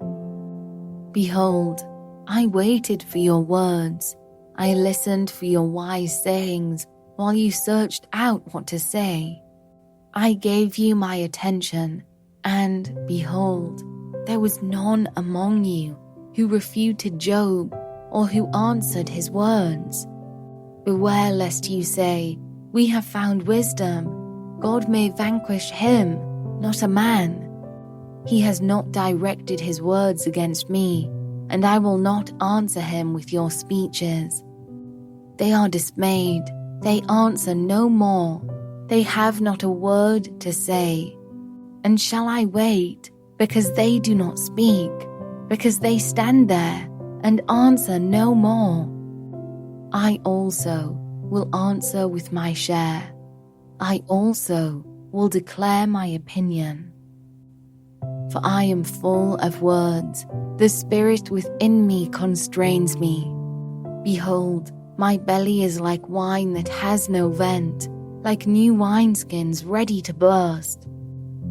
Behold, I waited for your words. I listened for your wise sayings while you searched out what to say. I gave you my attention, and behold, there was none among you who refuted Job or who answered his words. Beware lest you say, we have found wisdom. God may vanquish him, not a man. He has not directed his words against me, and I will not answer him with your speeches. They are dismayed, they answer no more, they have not a word to say. And shall I wait, because they do not speak, because they stand there and answer no more? I also will answer with my share. I also will declare my opinion. For I am full of words, the spirit within me constrains me. Behold, my belly is like wine that has no vent, like new wineskins ready to burst.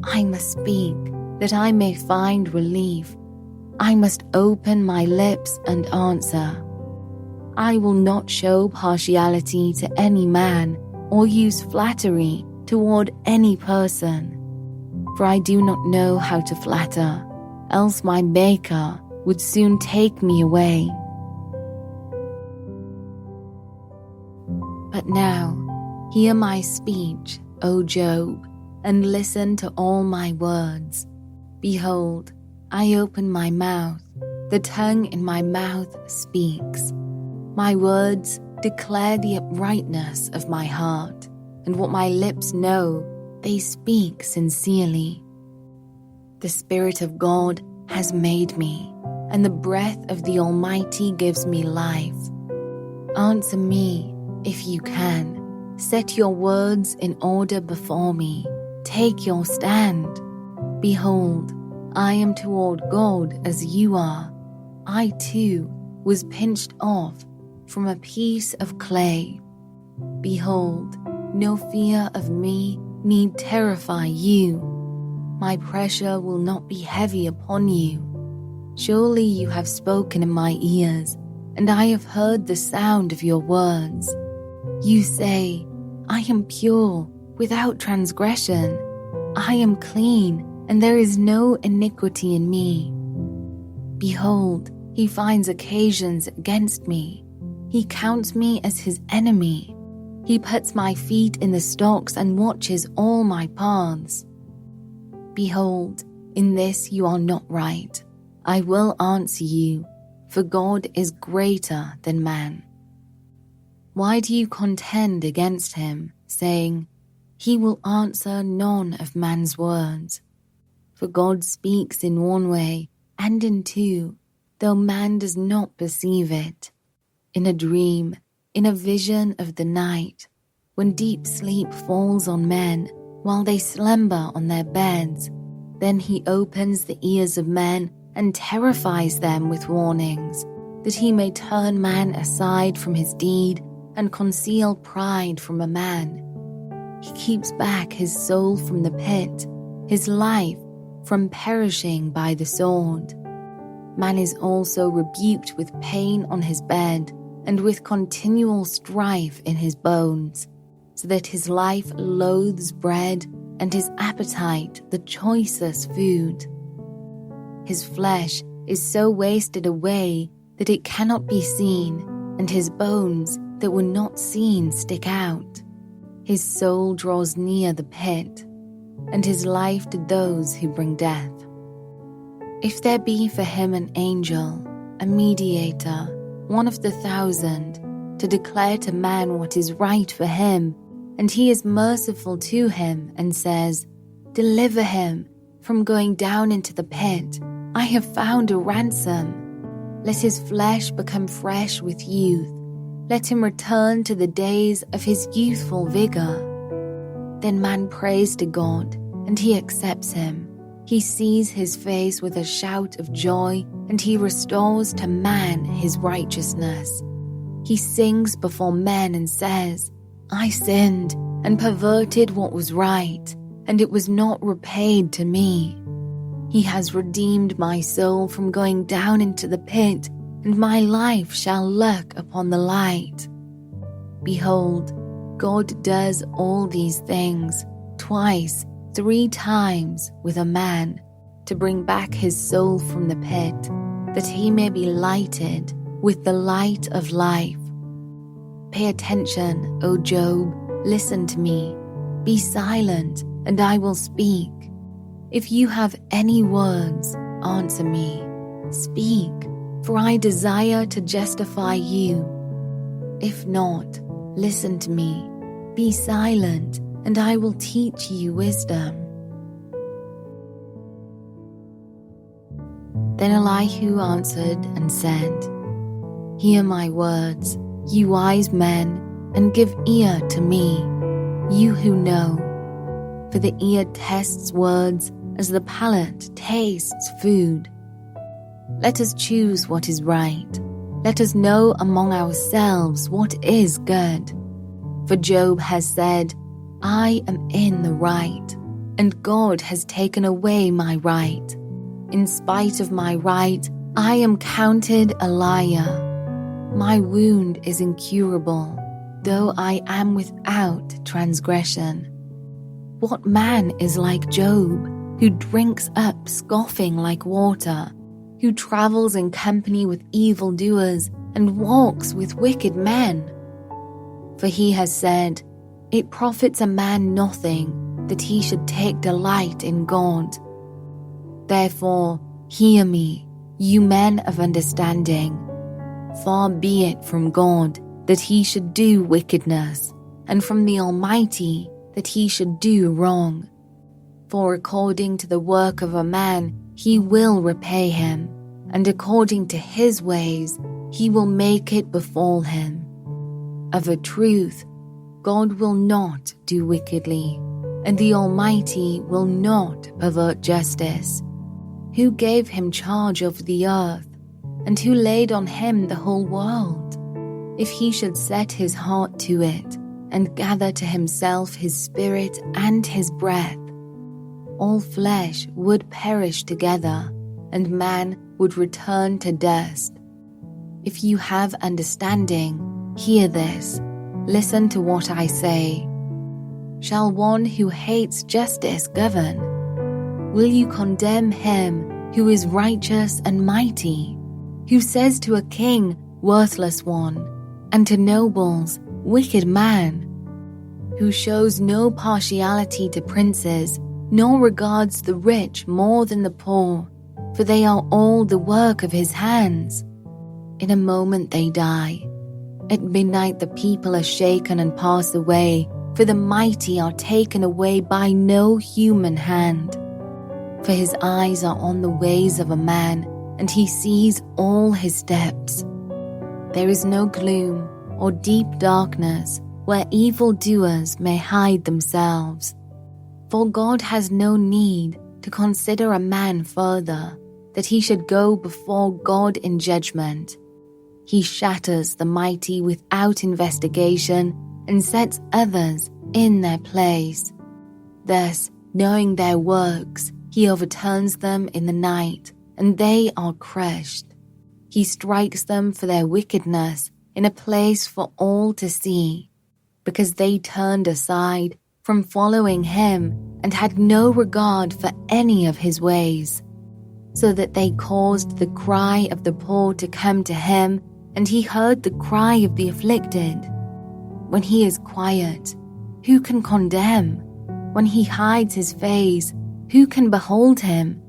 I must speak, that I may find relief. I must open my lips and answer. I will not show partiality to any man, or use flattery toward any person. For I do not know how to flatter, else my Maker would soon take me away. But now, hear my speech, O Job, and listen to all my words. Behold, I open my mouth, the tongue in my mouth speaks. My words declare the uprightness of my heart, and what my lips know, they speak sincerely. The Spirit of God has made me, and the breath of the Almighty gives me life. Answer me, if you can. Set your words in order before me. Take your stand. Behold, I am toward God as you are. I too was pinched off from a piece of clay. Behold, no fear of me need terrify you. My pressure will not be heavy upon you. Surely you have spoken in my ears, and I have heard the sound of your words. You say, I am pure, without transgression. I am clean, and there is no iniquity in me. Behold, he finds occasions against me. He counts me as his enemy. He puts my feet in the stocks and watches all my paths. Behold, In this you are not right. I will answer you, for God is greater than man. Why do you contend against him, saying, He will answer none of man's words? For God speaks in one way, and in two, though man does not perceive it. In a dream, in a vision of the night, when deep sleep falls on men, while they slumber on their beds, then he opens the ears of men and terrifies them with warnings, that he may turn man aside from his deed and conceal pride from a man. He keeps back his soul from the pit, his life from perishing by the sword. Man is also rebuked with pain on his bed and with continual strife in his bones, so that his life loathes bread and his appetite the choicest food. His flesh is so wasted away that it cannot be seen, and his bones that were not seen stick out. His soul draws near the pit, and his life to those who bring death. If there be for him an angel, a mediator, one of the 1,000, to declare to man what is right for him, and he is merciful to him and says, Deliver him from going down into the pit. I have found a ransom. Let his flesh become fresh with youth. Let him return to the days of his youthful vigor. Then man prays to God, and he accepts him. He sees his face with a shout of joy, and he restores to man his righteousness. He sings before men and says, I sinned and perverted what was right, and it was not repaid to me. He has redeemed my soul from going down into the pit, and my life shall look upon the light. Behold, God does all these things twice, 3 times with a man, to bring back his soul from the pit, that he may be lighted with the light of life. Pay attention, O Job, listen to me. Be silent, and I will speak. If you have any words, answer me. Speak, for I desire to justify you. If not, listen to me. Be silent, and I will teach you wisdom. Then Elihu answered and said, Hear my words, you wise men, and give ear to me, you who know. For the ear tests words as the palate tastes food. Let us choose what is right. Let us know among ourselves what is good. For Job has said, I am in the right, and God has taken away my right. In spite of my right, I am counted a liar. My wound is incurable, though I am without transgression. What man is like Job, who drinks up scoffing like water, who travels in company with evildoers and walks with wicked men? For he has said, It profits a man nothing that he should take delight in God. Therefore, hear me, you men of understanding. Far be it from God that he should do wickedness, and from the Almighty that he should do wrong. For according to the work of a man he will repay him, and according to his ways he will make it befall him. Of a truth, God will not do wickedly, and the Almighty will not pervert justice. Who gave him charge over the earth, and who laid on him the whole world? If he should set his heart to it, and gather to himself his spirit and his breath, all flesh would perish together, and man would return to dust. If you have understanding, hear this. Listen to what I say. Shall one who hates justice govern? Will you condemn him who is righteous and mighty, who says to a king, worthless one, and to nobles, wicked man, who shows no partiality to princes, nor regards the rich more than the poor, for they are all the work of his hands. In a moment they die. At midnight the people are shaken and pass away, for the mighty are taken away by no human hand. For his eyes are on the ways of a man, and he sees all his steps. There is no gloom or deep darkness where evildoers may hide themselves. For God has no need to consider a man further, that he should go before God in judgment. He shatters the mighty without investigation and sets others in their place. Thus, knowing their works, he overturns them in the night, and they are crushed. He strikes them for their wickedness in a place for all to see, because they turned aside from following him and had no regard for any of his ways, so that they caused the cry of the poor to come to him, and he heard the cry of the afflicted. When he is quiet, who can condemn? When he hides his face, who can behold him?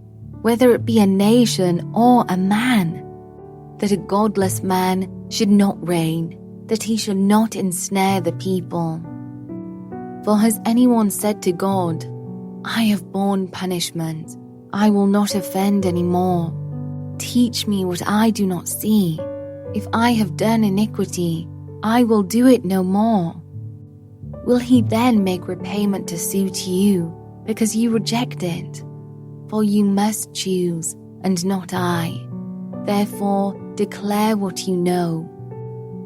Whether it be a nation or a man, that a godless man should not reign, that he should not ensnare the people. For has anyone said to God, I have borne punishment, I will not offend any more. Teach me what I do not see. If I have done iniquity, I will do it no more. Will he then make repayment to suit you, because you reject it? For you must choose, and not I. Therefore declare what you know.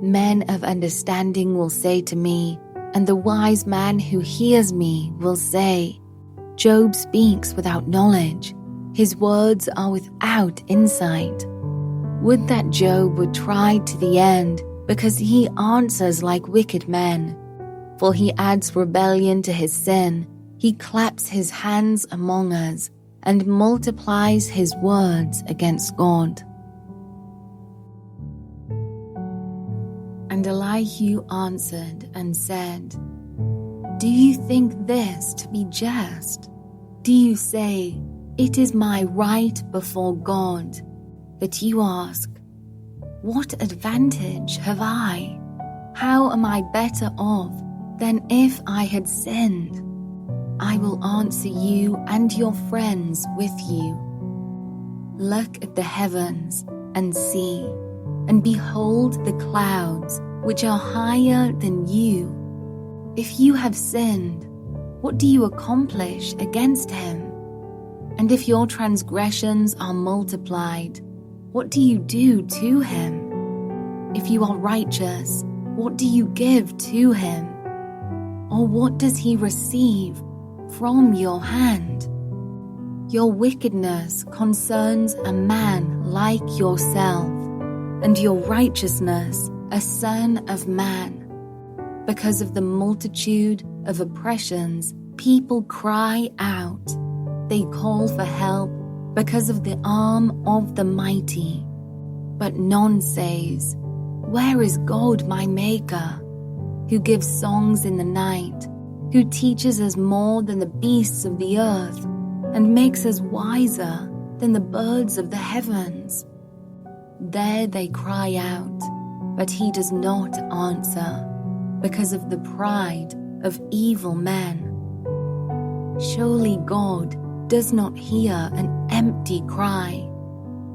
Men of understanding will say to me, and the wise man who hears me will say, Job speaks without knowledge. His words are without insight. Would that Job were tried to the end, because he answers like wicked men. For he adds rebellion to his sin. He claps his hands among us, and multiplies his words against God. And Elihu answered and said, Do you think this to be just? Do you say, It is my right before God? That you ask, What advantage have I? How am I better off than if I had sinned? I will answer you and your friends with you. Look at the heavens and see, and behold the clouds which are higher than you. If you have sinned, what do you accomplish against him? And if your transgressions are multiplied, what do you do to him? If you are righteous, what do you give to him? Or what does he receive from your hand? Your wickedness concerns a man like yourself, and your righteousness a son of man. Because of the multitude of oppressions, people cry out. They call for help because of the arm of the mighty. But none says, Where is God my Maker? Who gives songs in the night, who teaches us more than the beasts of the earth, and makes us wiser than the birds of the heavens. There they cry out, but he does not answer, because of the pride of evil men. Surely God does not hear an empty cry,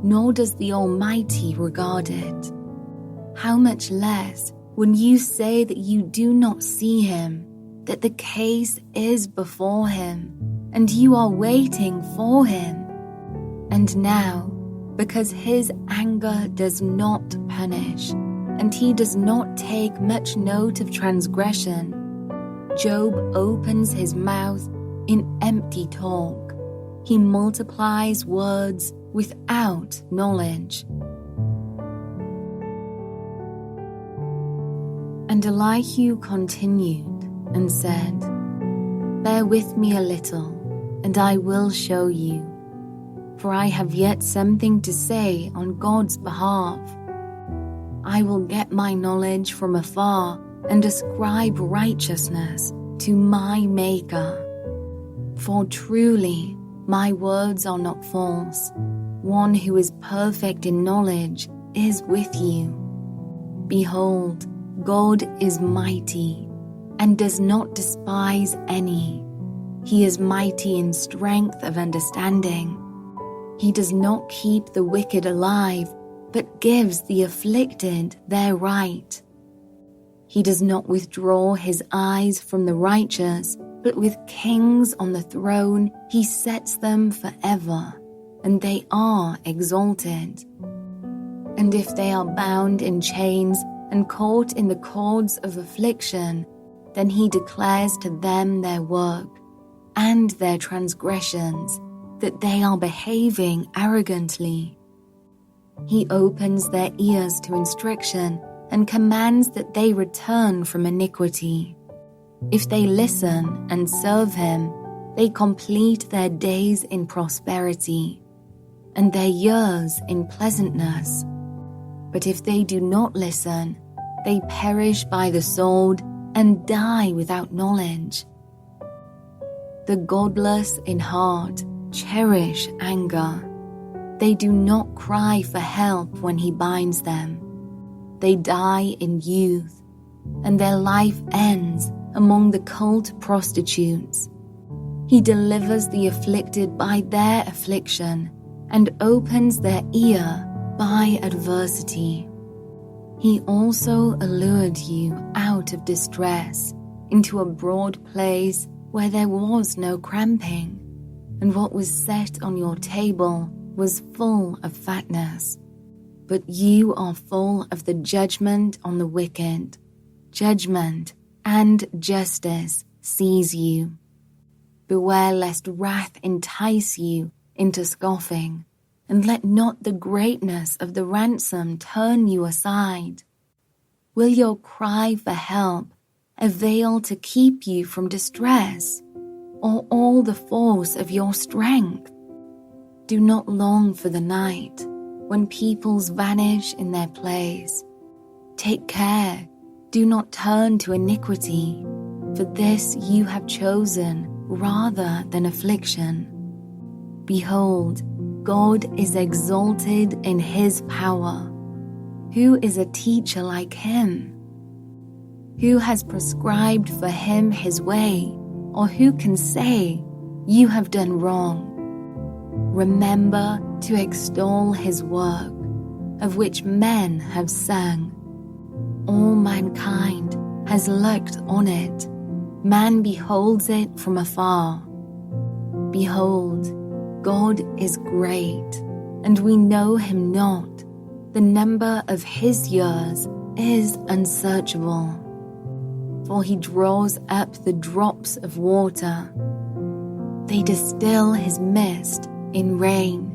nor does the Almighty regard it. How much less when you say that you do not see him, that the case is before him, and you are waiting for him. And now, because his anger does not punish, and he does not take much note of transgression, Job opens his mouth in empty talk. He multiplies words without knowledge. And Elihu continued and said, Bear with me a little, and I will show you, for I have yet something to say on God's behalf. I will get my knowledge from afar and ascribe righteousness to my Maker. For truly, my words are not false. One who is perfect in knowledge is with you. Behold, God is mighty and does not despise any. He is mighty in strength of understanding. He does not keep the wicked alive, but gives the afflicted their right. He does not withdraw his eyes from the righteous, but with kings on the throne he sets them forever, and they are exalted. And if they are bound in chains and caught in the cords of affliction, then he declares to them their work and their transgressions, that they are behaving arrogantly. He opens their ears to instruction and commands that they return from iniquity. If they listen and serve him, they complete their days in prosperity, and their years in pleasantness. But if they do not listen, they perish by the sword and die without knowledge. The godless in heart cherish anger. They do not cry for help when he binds them. They die in youth, and their life ends among the cult prostitutes. He delivers the afflicted by their affliction and opens their ear by adversity. He also allured you out of distress into a broad place where there was no cramping, and what was set on your table was full of fatness. But you are full of the judgment on the wicked. Judgment and justice seize you. Beware lest wrath entice you into scoffing, and let not the greatness of the ransom turn you aside. Will your cry for help avail to keep you from distress, or all the force of your strength? Do not long for the night, when peoples vanish in their place. Take care, do not turn to iniquity, for this you have chosen rather than affliction. Behold, God is exalted in his power. Who is a teacher like him? Who has prescribed for him his way, or who can say, you have done wrong? Remember to extol his work, of which men have sung. All mankind has looked on it. Man beholds it from afar. Behold, God is great, and we know him not. The number of his years is unsearchable. For he draws up the drops of water. They distill his mist in rain,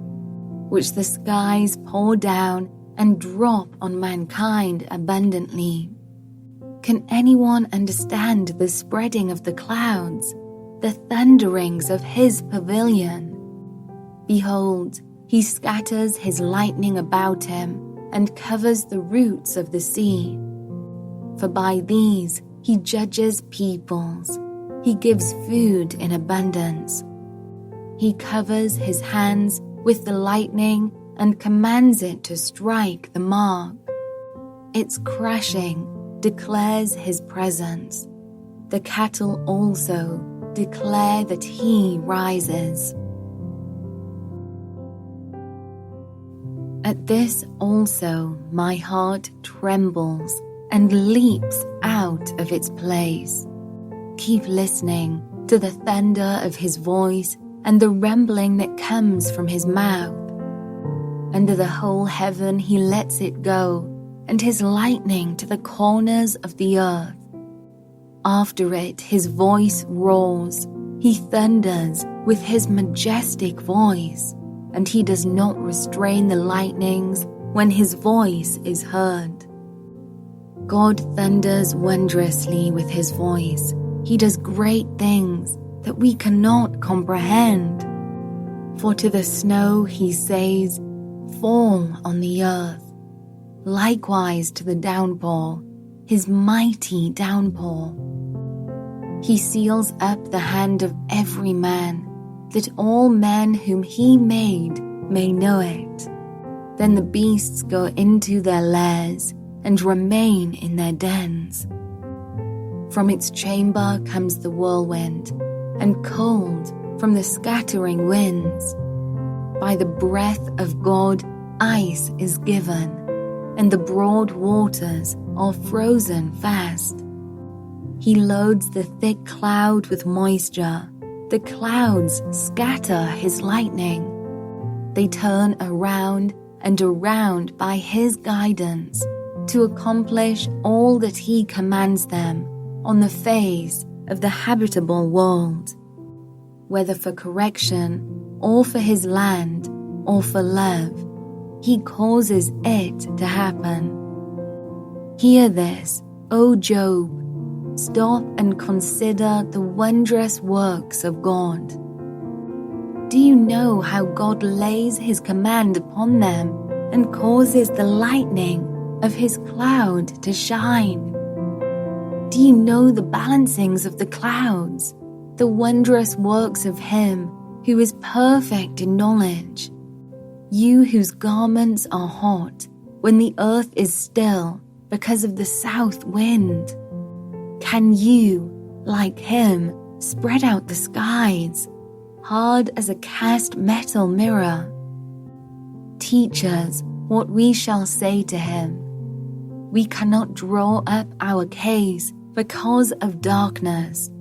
which the skies pour down and drop on mankind abundantly. Can anyone understand the spreading of the clouds, the thunderings of his pavilion? Behold, he scatters his lightning about him and covers the roots of the sea. For by these he judges peoples. He gives food in abundance. He covers his hands with the lightning and commands it to strike the mark. Its crashing declares his presence. The cattle also declare that he rises. At this also my heart trembles and leaps out of its place. Keep listening to the thunder of his voice and the rumbling that comes from his mouth. Under the whole heaven he lets it go, and his lightning to the corners of the earth. After it his voice roars, he thunders with his majestic voice, and he does not restrain the lightnings when his voice is heard. God thunders wondrously with his voice. He does great things that we cannot comprehend. For to the snow he says, fall on the earth. Likewise to the downpour, his mighty downpour. He seals up the hand of every man, that all men whom he made may know it. Then the beasts go into their lairs and remain in their dens. From its chamber comes the whirlwind, and cold from the scattering winds. By the breath of God ice is given, and the broad waters are frozen fast. He loads the thick cloud with moisture. The clouds scatter his lightning. They turn around and around by his guidance to accomplish all that he commands them on the face of the habitable world. Whether for correction, or for his land, or for love, he causes it to happen. Hear this, O Job. Stop and consider the wondrous works of God. Do you know how God lays his command upon them and causes the lightning of his cloud to shine? Do you know the balancings of the clouds, the wondrous works of him who is perfect in knowledge? You whose garments are hot when the earth is still because of the south wind. Can you, like him, spread out the skies, hard as a cast metal mirror? Teach us what we shall say to him. We cannot draw up our case because of darkness.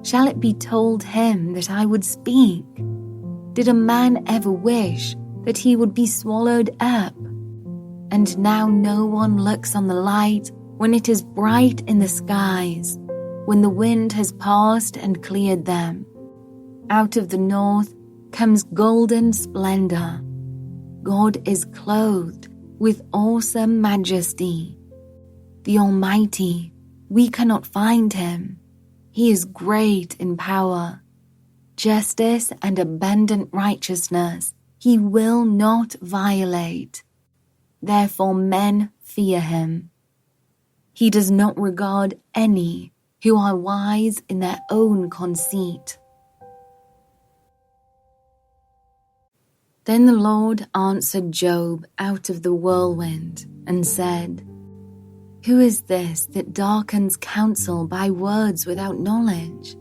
Shall it be told him that I would speak? Did a man ever wish that he would be swallowed up? And now no one looks on the light when it is bright in the skies, when the wind has passed and cleared them. Out of the north comes golden splendor. God is clothed with awesome majesty. The Almighty, we cannot find him. He is great in power. Justice and abundant righteousness he will not violate. Therefore men fear him. He does not regard any who are wise in their own conceit. Then the Lord answered Job out of the whirlwind and said, Who is this that darkens counsel by words without knowledge?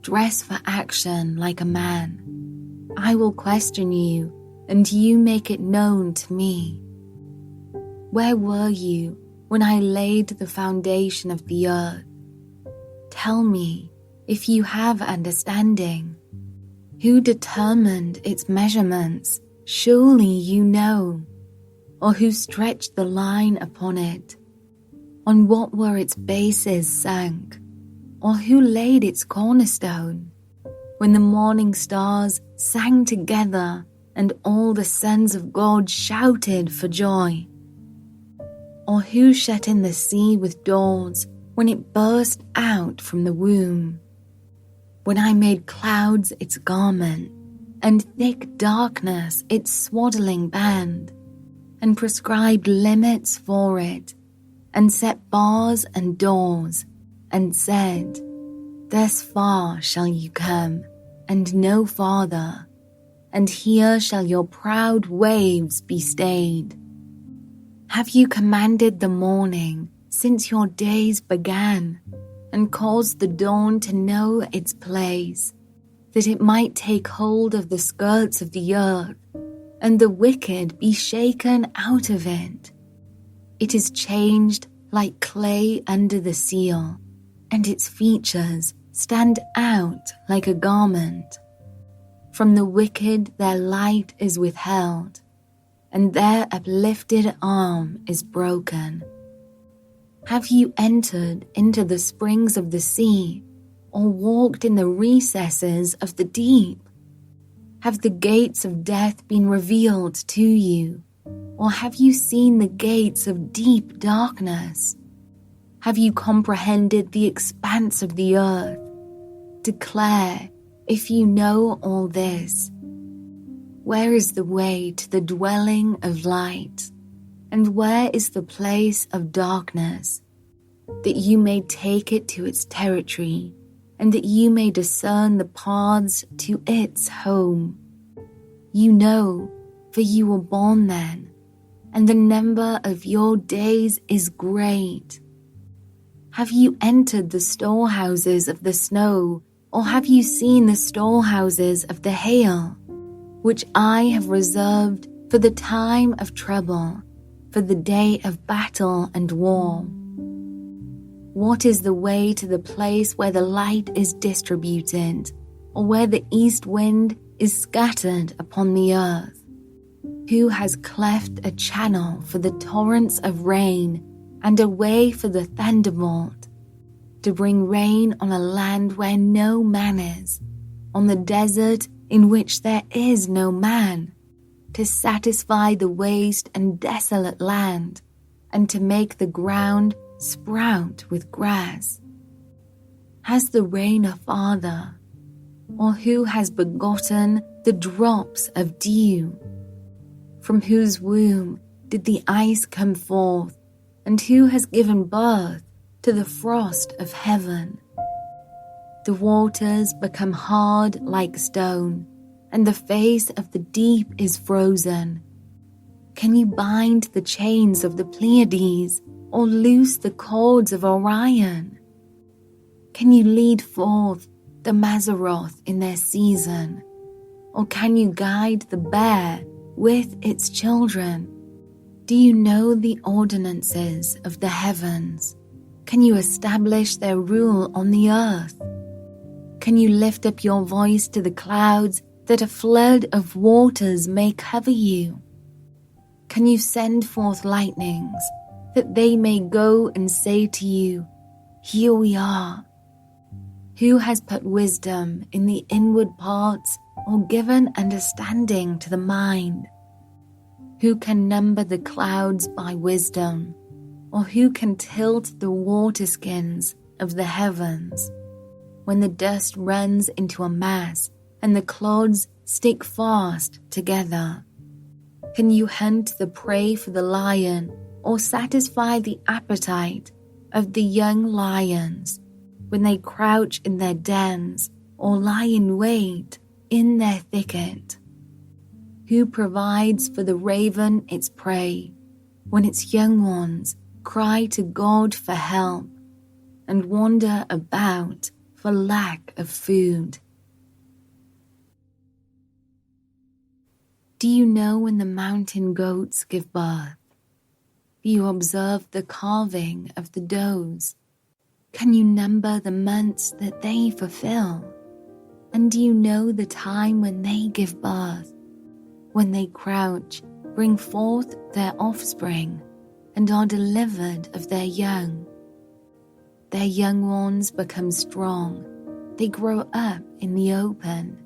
Dress for action like a man. I will question you, and you make it known to me. Where were you when I laid the foundation of the earth? Tell me, if you have understanding. Who determined its measurements? Surely you know. Or who stretched the line upon it? On what were its bases sunk? Or who laid its cornerstone? When the morning stars sang together and all the sons of God shouted for joy? Or who shut in the sea with doors when it burst out from the womb? When I made clouds its garment, and thick darkness its swaddling band, and prescribed limits for it, and set bars and doors, and said, Thus far shall you come, and no farther, and here shall your proud waves be stayed. Have you commanded the morning since your days began, and caused the dawn to know its place, that it might take hold of the skirts of the earth, and the wicked be shaken out of it? It is changed like clay under the seal, and its features stand out like a garment. From the wicked their light is withheld, and their uplifted arm is broken. Have you entered into the springs of the sea, or walked in the recesses of the deep? Have the gates of death been revealed to you, or have you seen the gates of deep darkness? Have you comprehended the expanse of the earth? Declare, if you know all this. Where is the way to the dwelling of light? And where is the place of darkness? that you may take it to its territory, and that you may discern the paths to its home. You know, for you were born then, and the number of your days is great. Have you entered the storehouses of the snow, or have you seen the storehouses of the hail, which I have reserved for the time of trouble, for the day of battle and war? What is the way to the place where the light is distributed, or where the east wind is scattered upon the earth? Who has cleft a channel for the torrents of rain, and a way for the thunderbolt, to bring rain on a land where no man is, on the desert in which there is no man, to satisfy the waste and desolate land, and to make the ground sprout with grass? Has the rain a father, or who has begotten the drops of dew? From whose womb did the ice come forth, and who has given birth to the frost of heaven? The waters become hard like stone, and the face of the deep is frozen. Can you bind the chains of the Pleiades, or loose the cords of Orion? Can you lead forth the Mazzaroth in their season, or can you guide the bear with its children? Do you know the ordinances of the heavens? Can you establish their rule on the earth? Can you lift up your voice to the clouds, that a flood of waters may cover you? Can you send forth lightnings, that they may go and say to you, here we are? Who has put wisdom in the inward parts, or given understanding to the mind? Who can number the clouds by wisdom, or who can tilt the waterskins of the heavens? When the dust runs into a mass, and the clods stick fast together. Can you hunt the prey for the lion, or satisfy the appetite of the young lions, when they crouch in their dens, or lie in wait in their thicket? Who provides for the raven its prey, when its young ones cry to God for help, and wander about for lack of food? Do you know when the mountain goats give birth? Do you observe the calving of the does? Can you number the months that they fulfill? And do you know the time when they give birth? When they crouch, bring forth their offspring, and are delivered of their young. Their young ones become strong. They grow up in the open.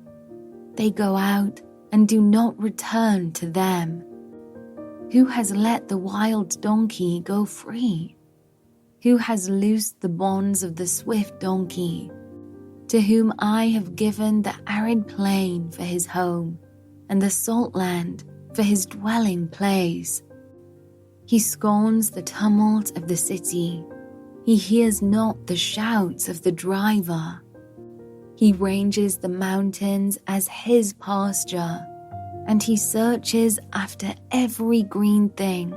They go out and do not return to them. Who has let the wild donkey go free? Who has loosed the bonds of the swift donkey? To whom I have given the arid plain for his home, and the salt land for his dwelling place. He scorns the tumult of the city. He hears not the shouts of the driver. He ranges the mountains as his pasture, and he searches after every green thing.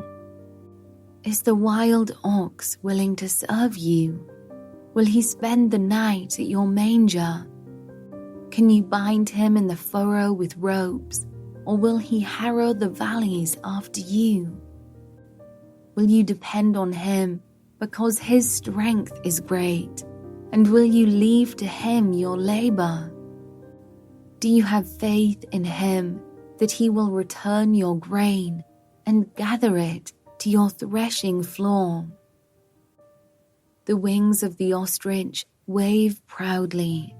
Is the wild ox willing to serve you? Will he spend the night at your manger? Can you bind him in the furrow with ropes, or will he harrow the valleys after you? Will you depend on him because his strength is great, and will you leave to him your labor? Do you have faith in him that he will return your grain and gather it to your threshing floor? The wings of the ostrich wave proudly,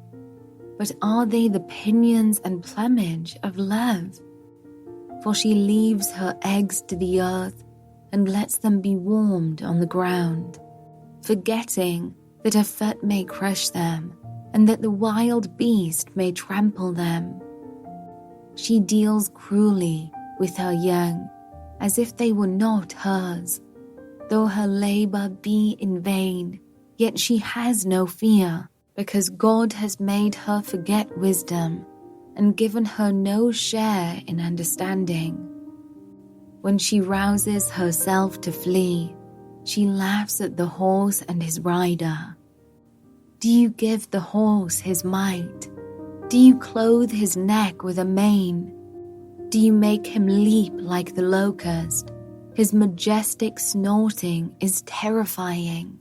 but are they the pinions and plumage of love? For she leaves her eggs to the earth and lets them be warmed on the ground, forgetting that a foot may crush them, and that the wild beast may trample them. She deals cruelly with her young, as if they were not hers. Though her labor be in vain, yet she has no fear, because God has made her forget wisdom and given her no share in understanding. When she rouses herself to flee, she laughs at the horse and his rider. Do you give the horse his might? Do you clothe his neck with a mane? Do you make him leap like the locust? His majestic snorting is terrifying.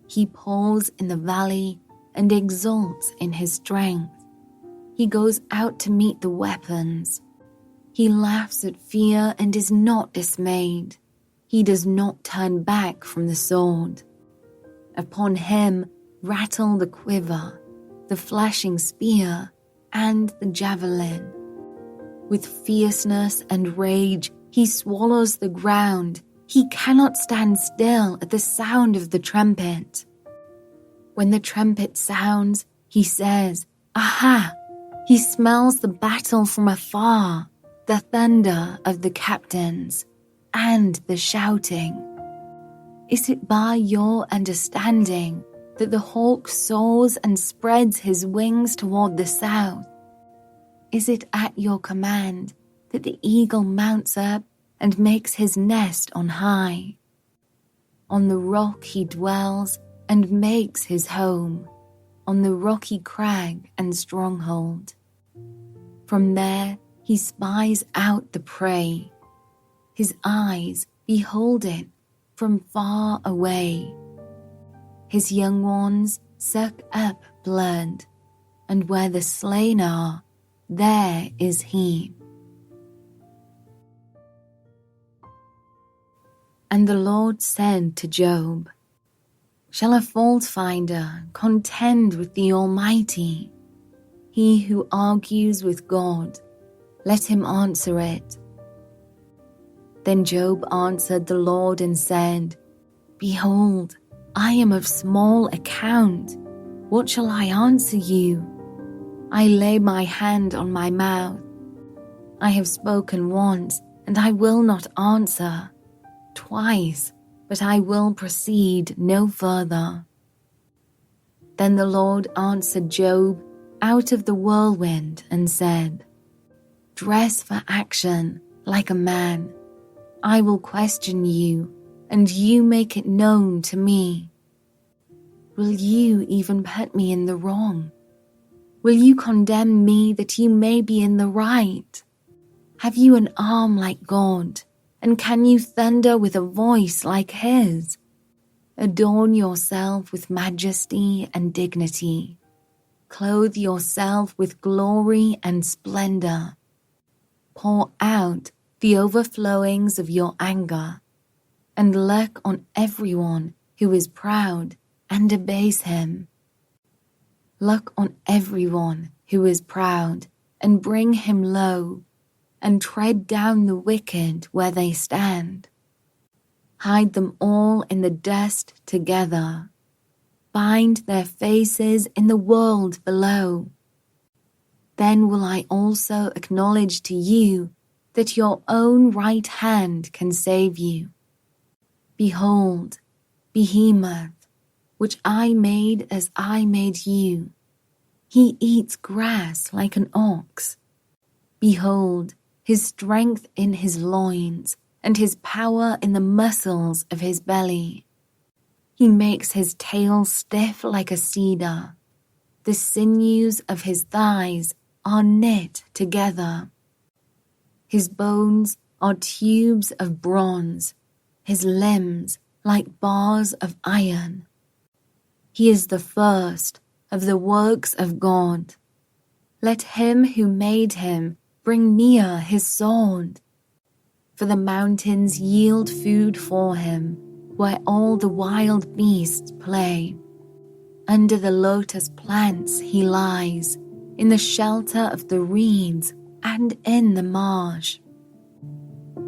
He paws in the valley and exults in his strength. He goes out to meet the weapons. He laughs at fear and is not dismayed. He does not turn back from the sword. Upon him rattle the quiver, the flashing spear, and the javelin. With fierceness and rage, he swallows the ground. He cannot stand still at the sound of the trumpet. When the trumpet sounds, he says, "Aha!" He smells the battle from afar, the thunder of the captains, and the shouting. Is it by your understanding that the hawk soars and spreads his wings toward the south? Is it at your command that the eagle mounts up and makes his nest on high? On the rock he dwells and makes his home, on the rocky crag and stronghold. From there he spies out the prey. His eyes behold it from far away. His young ones suck up blood, and where the slain are, there is he. And the Lord said to Job, "Shall a fault finder contend with the Almighty? He who argues with God, let him answer it." Then Job answered the Lord and said, "Behold, I am of small account. What shall I answer you? I lay my hand on my mouth. I have spoken once, and I will not answer. Twice, but I will proceed no further." Then the Lord answered Job out of the whirlwind and said, "Dress for action like a man. I will question you, and you make it known to me. Will you even put me in the wrong? Will you condemn me that you may be in the right? Have you an arm like God, and can you thunder with a voice like his? Adorn yourself with majesty and dignity. Clothe yourself with glory and splendor. Pour out the overflowings of your anger, and look on everyone who is proud and abase him. Look on everyone who is proud and bring him low, and tread down the wicked where they stand. Hide them all in the dust together. Bind their faces in the world below. Then will I also acknowledge to you that your own right hand can save you. Behold, Behemoth, which I made as I made you. He eats grass like an ox. Behold, his strength in his loins, and his power in the muscles of his belly. He makes his tail stiff like a cedar. The sinews of his thighs are knit together. His bones are tubes of bronze, his limbs like bars of iron. He is the first of the works of God. Let him who made him bring near his sword. For the mountains yield food for him, where all the wild beasts play. Under the lotus plants he lies, in the shelter of the reeds and in the marsh.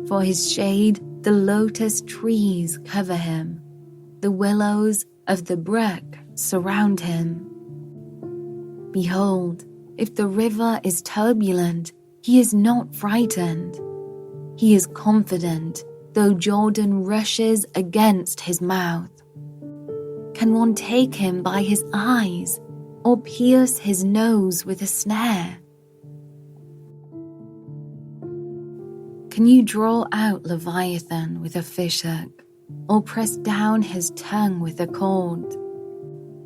For his shade the lotus trees cover him, the willows of the brook surround him. Behold, if the river is turbulent, he is not frightened. He is confident, though Jordan rushes against his mouth? Can one take him by his eyes, or pierce his nose with a snare? Can you draw out Leviathan with a fishhook, or press down his tongue with a cord?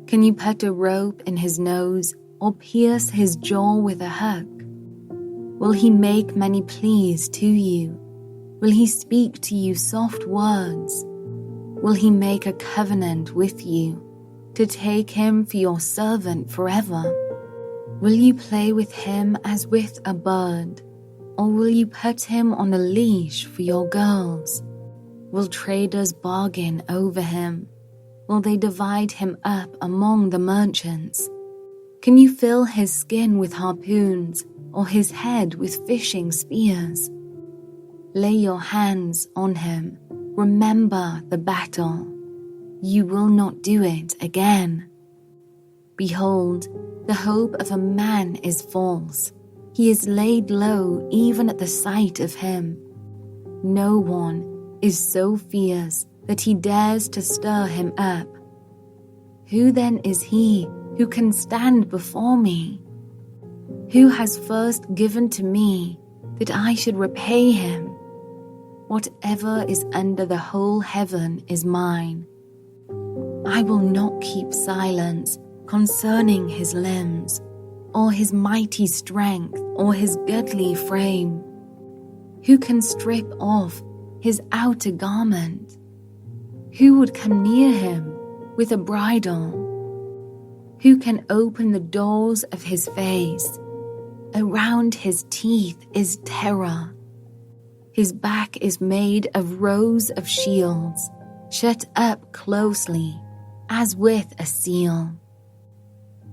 Can you put a rope in his nose, or pierce his jaw with a hook? Will he make many pleas to you? Will he speak to you soft words? Will he make a covenant with you, to take him for your servant forever? Will you play with him as with a bird, or will you put him on a leash for your girls? Will traders bargain over him? Will they divide him up among the merchants? Can you fill his skin with harpoons, or his head with fishing spears? Lay your hands on him. Remember the battle. You will not do it again. Behold, the hope of a man is false. He is laid low even at the sight of him. No one is so fierce that he dares to stir him up. Who then is he who can stand before me? Who has first given to me that I should repay him? Whatever is under the whole heaven is mine. I will not keep silence concerning his limbs, or his mighty strength, or his goodly frame. Who can strip off his outer garment? Who would come near him with a bridle? Who can open the doors of his face? Around his teeth is terror. His back is made of rows of shields, shut up closely, as with a seal.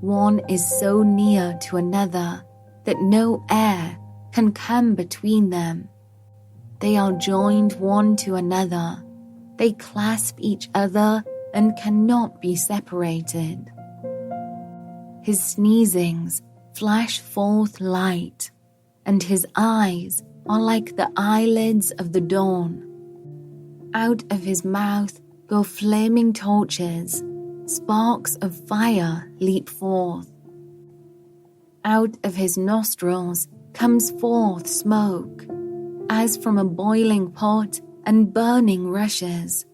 One is so near to another that no air can come between them. They are joined one to another. They clasp each other and cannot be separated. His sneezings flash forth light, and his eyes are like the eyelids of the dawn. Out of his mouth go flaming torches, sparks of fire leap forth. Out of his nostrils comes forth smoke, as from a boiling pot and burning rushes.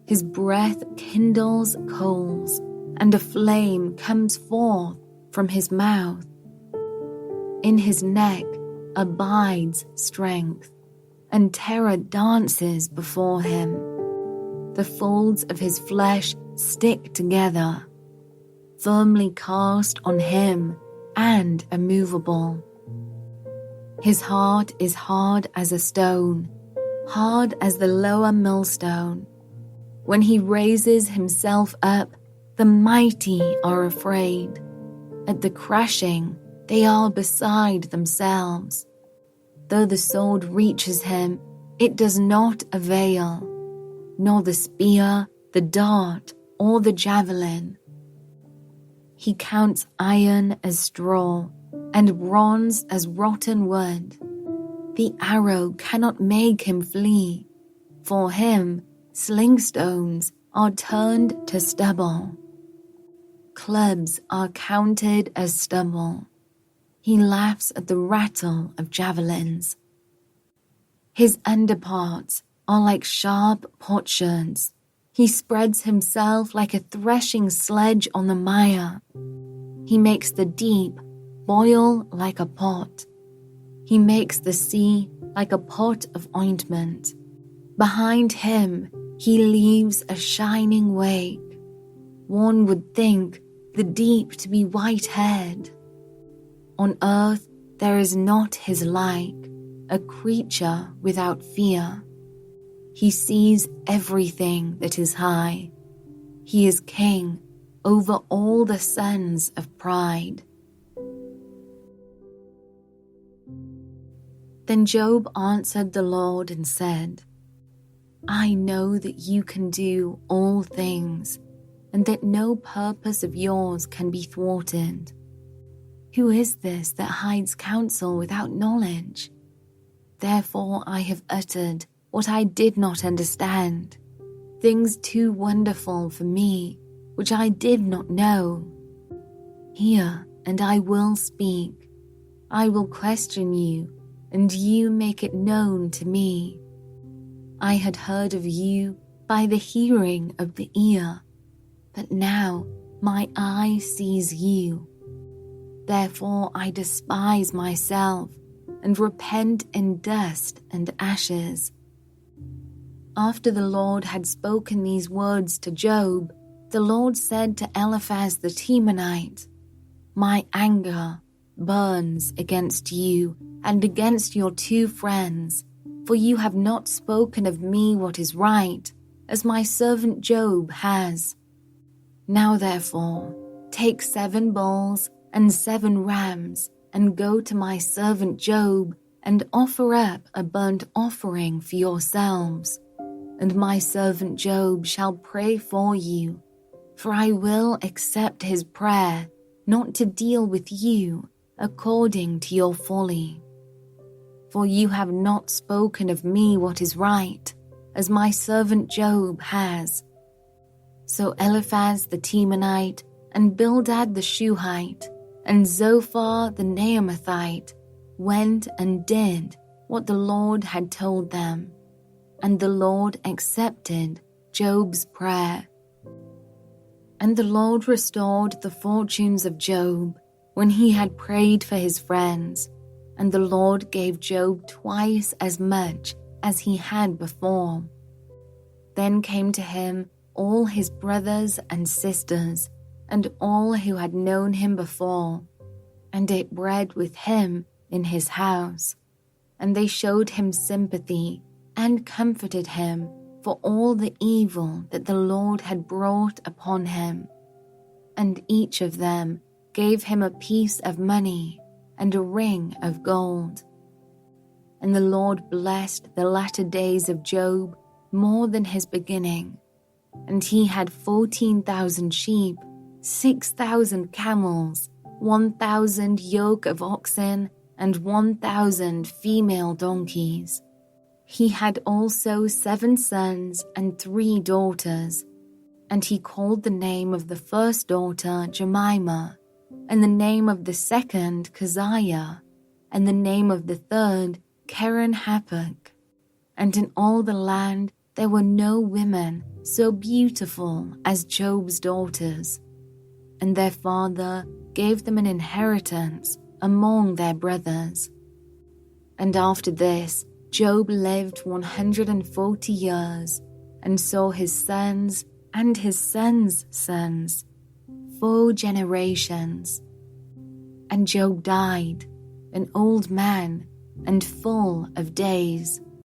His breath kindles coals, and a flame comes forth from his mouth. In his neck abides strength, and terror dances before him. The folds of his flesh stick together, firmly cast on him and immovable. His heart is hard as a stone, hard as the lower millstone. When he raises himself up, the mighty are afraid. At the crashing, they are beside themselves. Though the sword reaches him, it does not avail, nor the spear, the dart, or the javelin. He counts iron as straw, and bronze as rotten wood. The arrow cannot make him flee. For him, sling stones are turned to stubble. Clubs are counted as stubble. He laughs at the rattle of javelins. His underparts are like sharp potsherds. He spreads himself like a threshing sledge on the mire. He makes the deep boil like a pot. He makes the sea like a pot of ointment. Behind him, he leaves a shining wake. One would think the deep to be white-haired. On earth there is not his like, a creature without fear. He sees everything that is high. He is king over all the sons of pride. Then Job answered the Lord and said, I know that you can do all things, and that no purpose of yours can be thwarted. Who is this that hides counsel without knowledge? Therefore I have uttered what I did not understand, things too wonderful for me, which I did not know. Hear, and I will speak. I will question you, and you make it known to me. I had heard of you by the hearing of the ear, but now my eye sees you. Therefore I despise myself and repent in dust and ashes. After the Lord had spoken these words to Job, the Lord said to Eliphaz the Temanite, My anger burns against you and against your 2 friends, for you have not spoken of me what is right, as my servant Job has. Now therefore, take 7 bulls and 7 rams, and go to my servant Job, and offer up a burnt offering for yourselves. And my servant Job shall pray for you, for I will accept his prayer, not to deal with you according to your folly. For you have not spoken of me what is right, as my servant Job has. So Eliphaz the Temanite, and Bildad the Shuhite, and Zophar the Naamathite went and did what the Lord had told them, and the Lord accepted Job's prayer. And the Lord restored the fortunes of Job when he had prayed for his friends, and the Lord gave Job twice as much as he had before. Then came to him all his brothers and sisters, and all who had known him before, and ate bread with him in his house. And they showed him sympathy and comforted him for all the evil that the Lord had brought upon him. And each of them gave him a piece of money and a ring of gold. And the Lord blessed the latter days of Job more than his beginning. And he had 14,000 sheep, 6,000 camels, 1,000 yoke of oxen, and 1,000 female donkeys. He had also 7 sons and 3 daughters. And he called the name of the first daughter Jemimah, and the name of the second Keziah, and the name of the third Keren-Happuch. And in all the land there were no women so beautiful as Job's daughters. And their father gave them an inheritance among their brothers. And after this, Job lived 140 years, and saw his sons and his sons' sons, 4 generations. And Job died, an old man and full of days.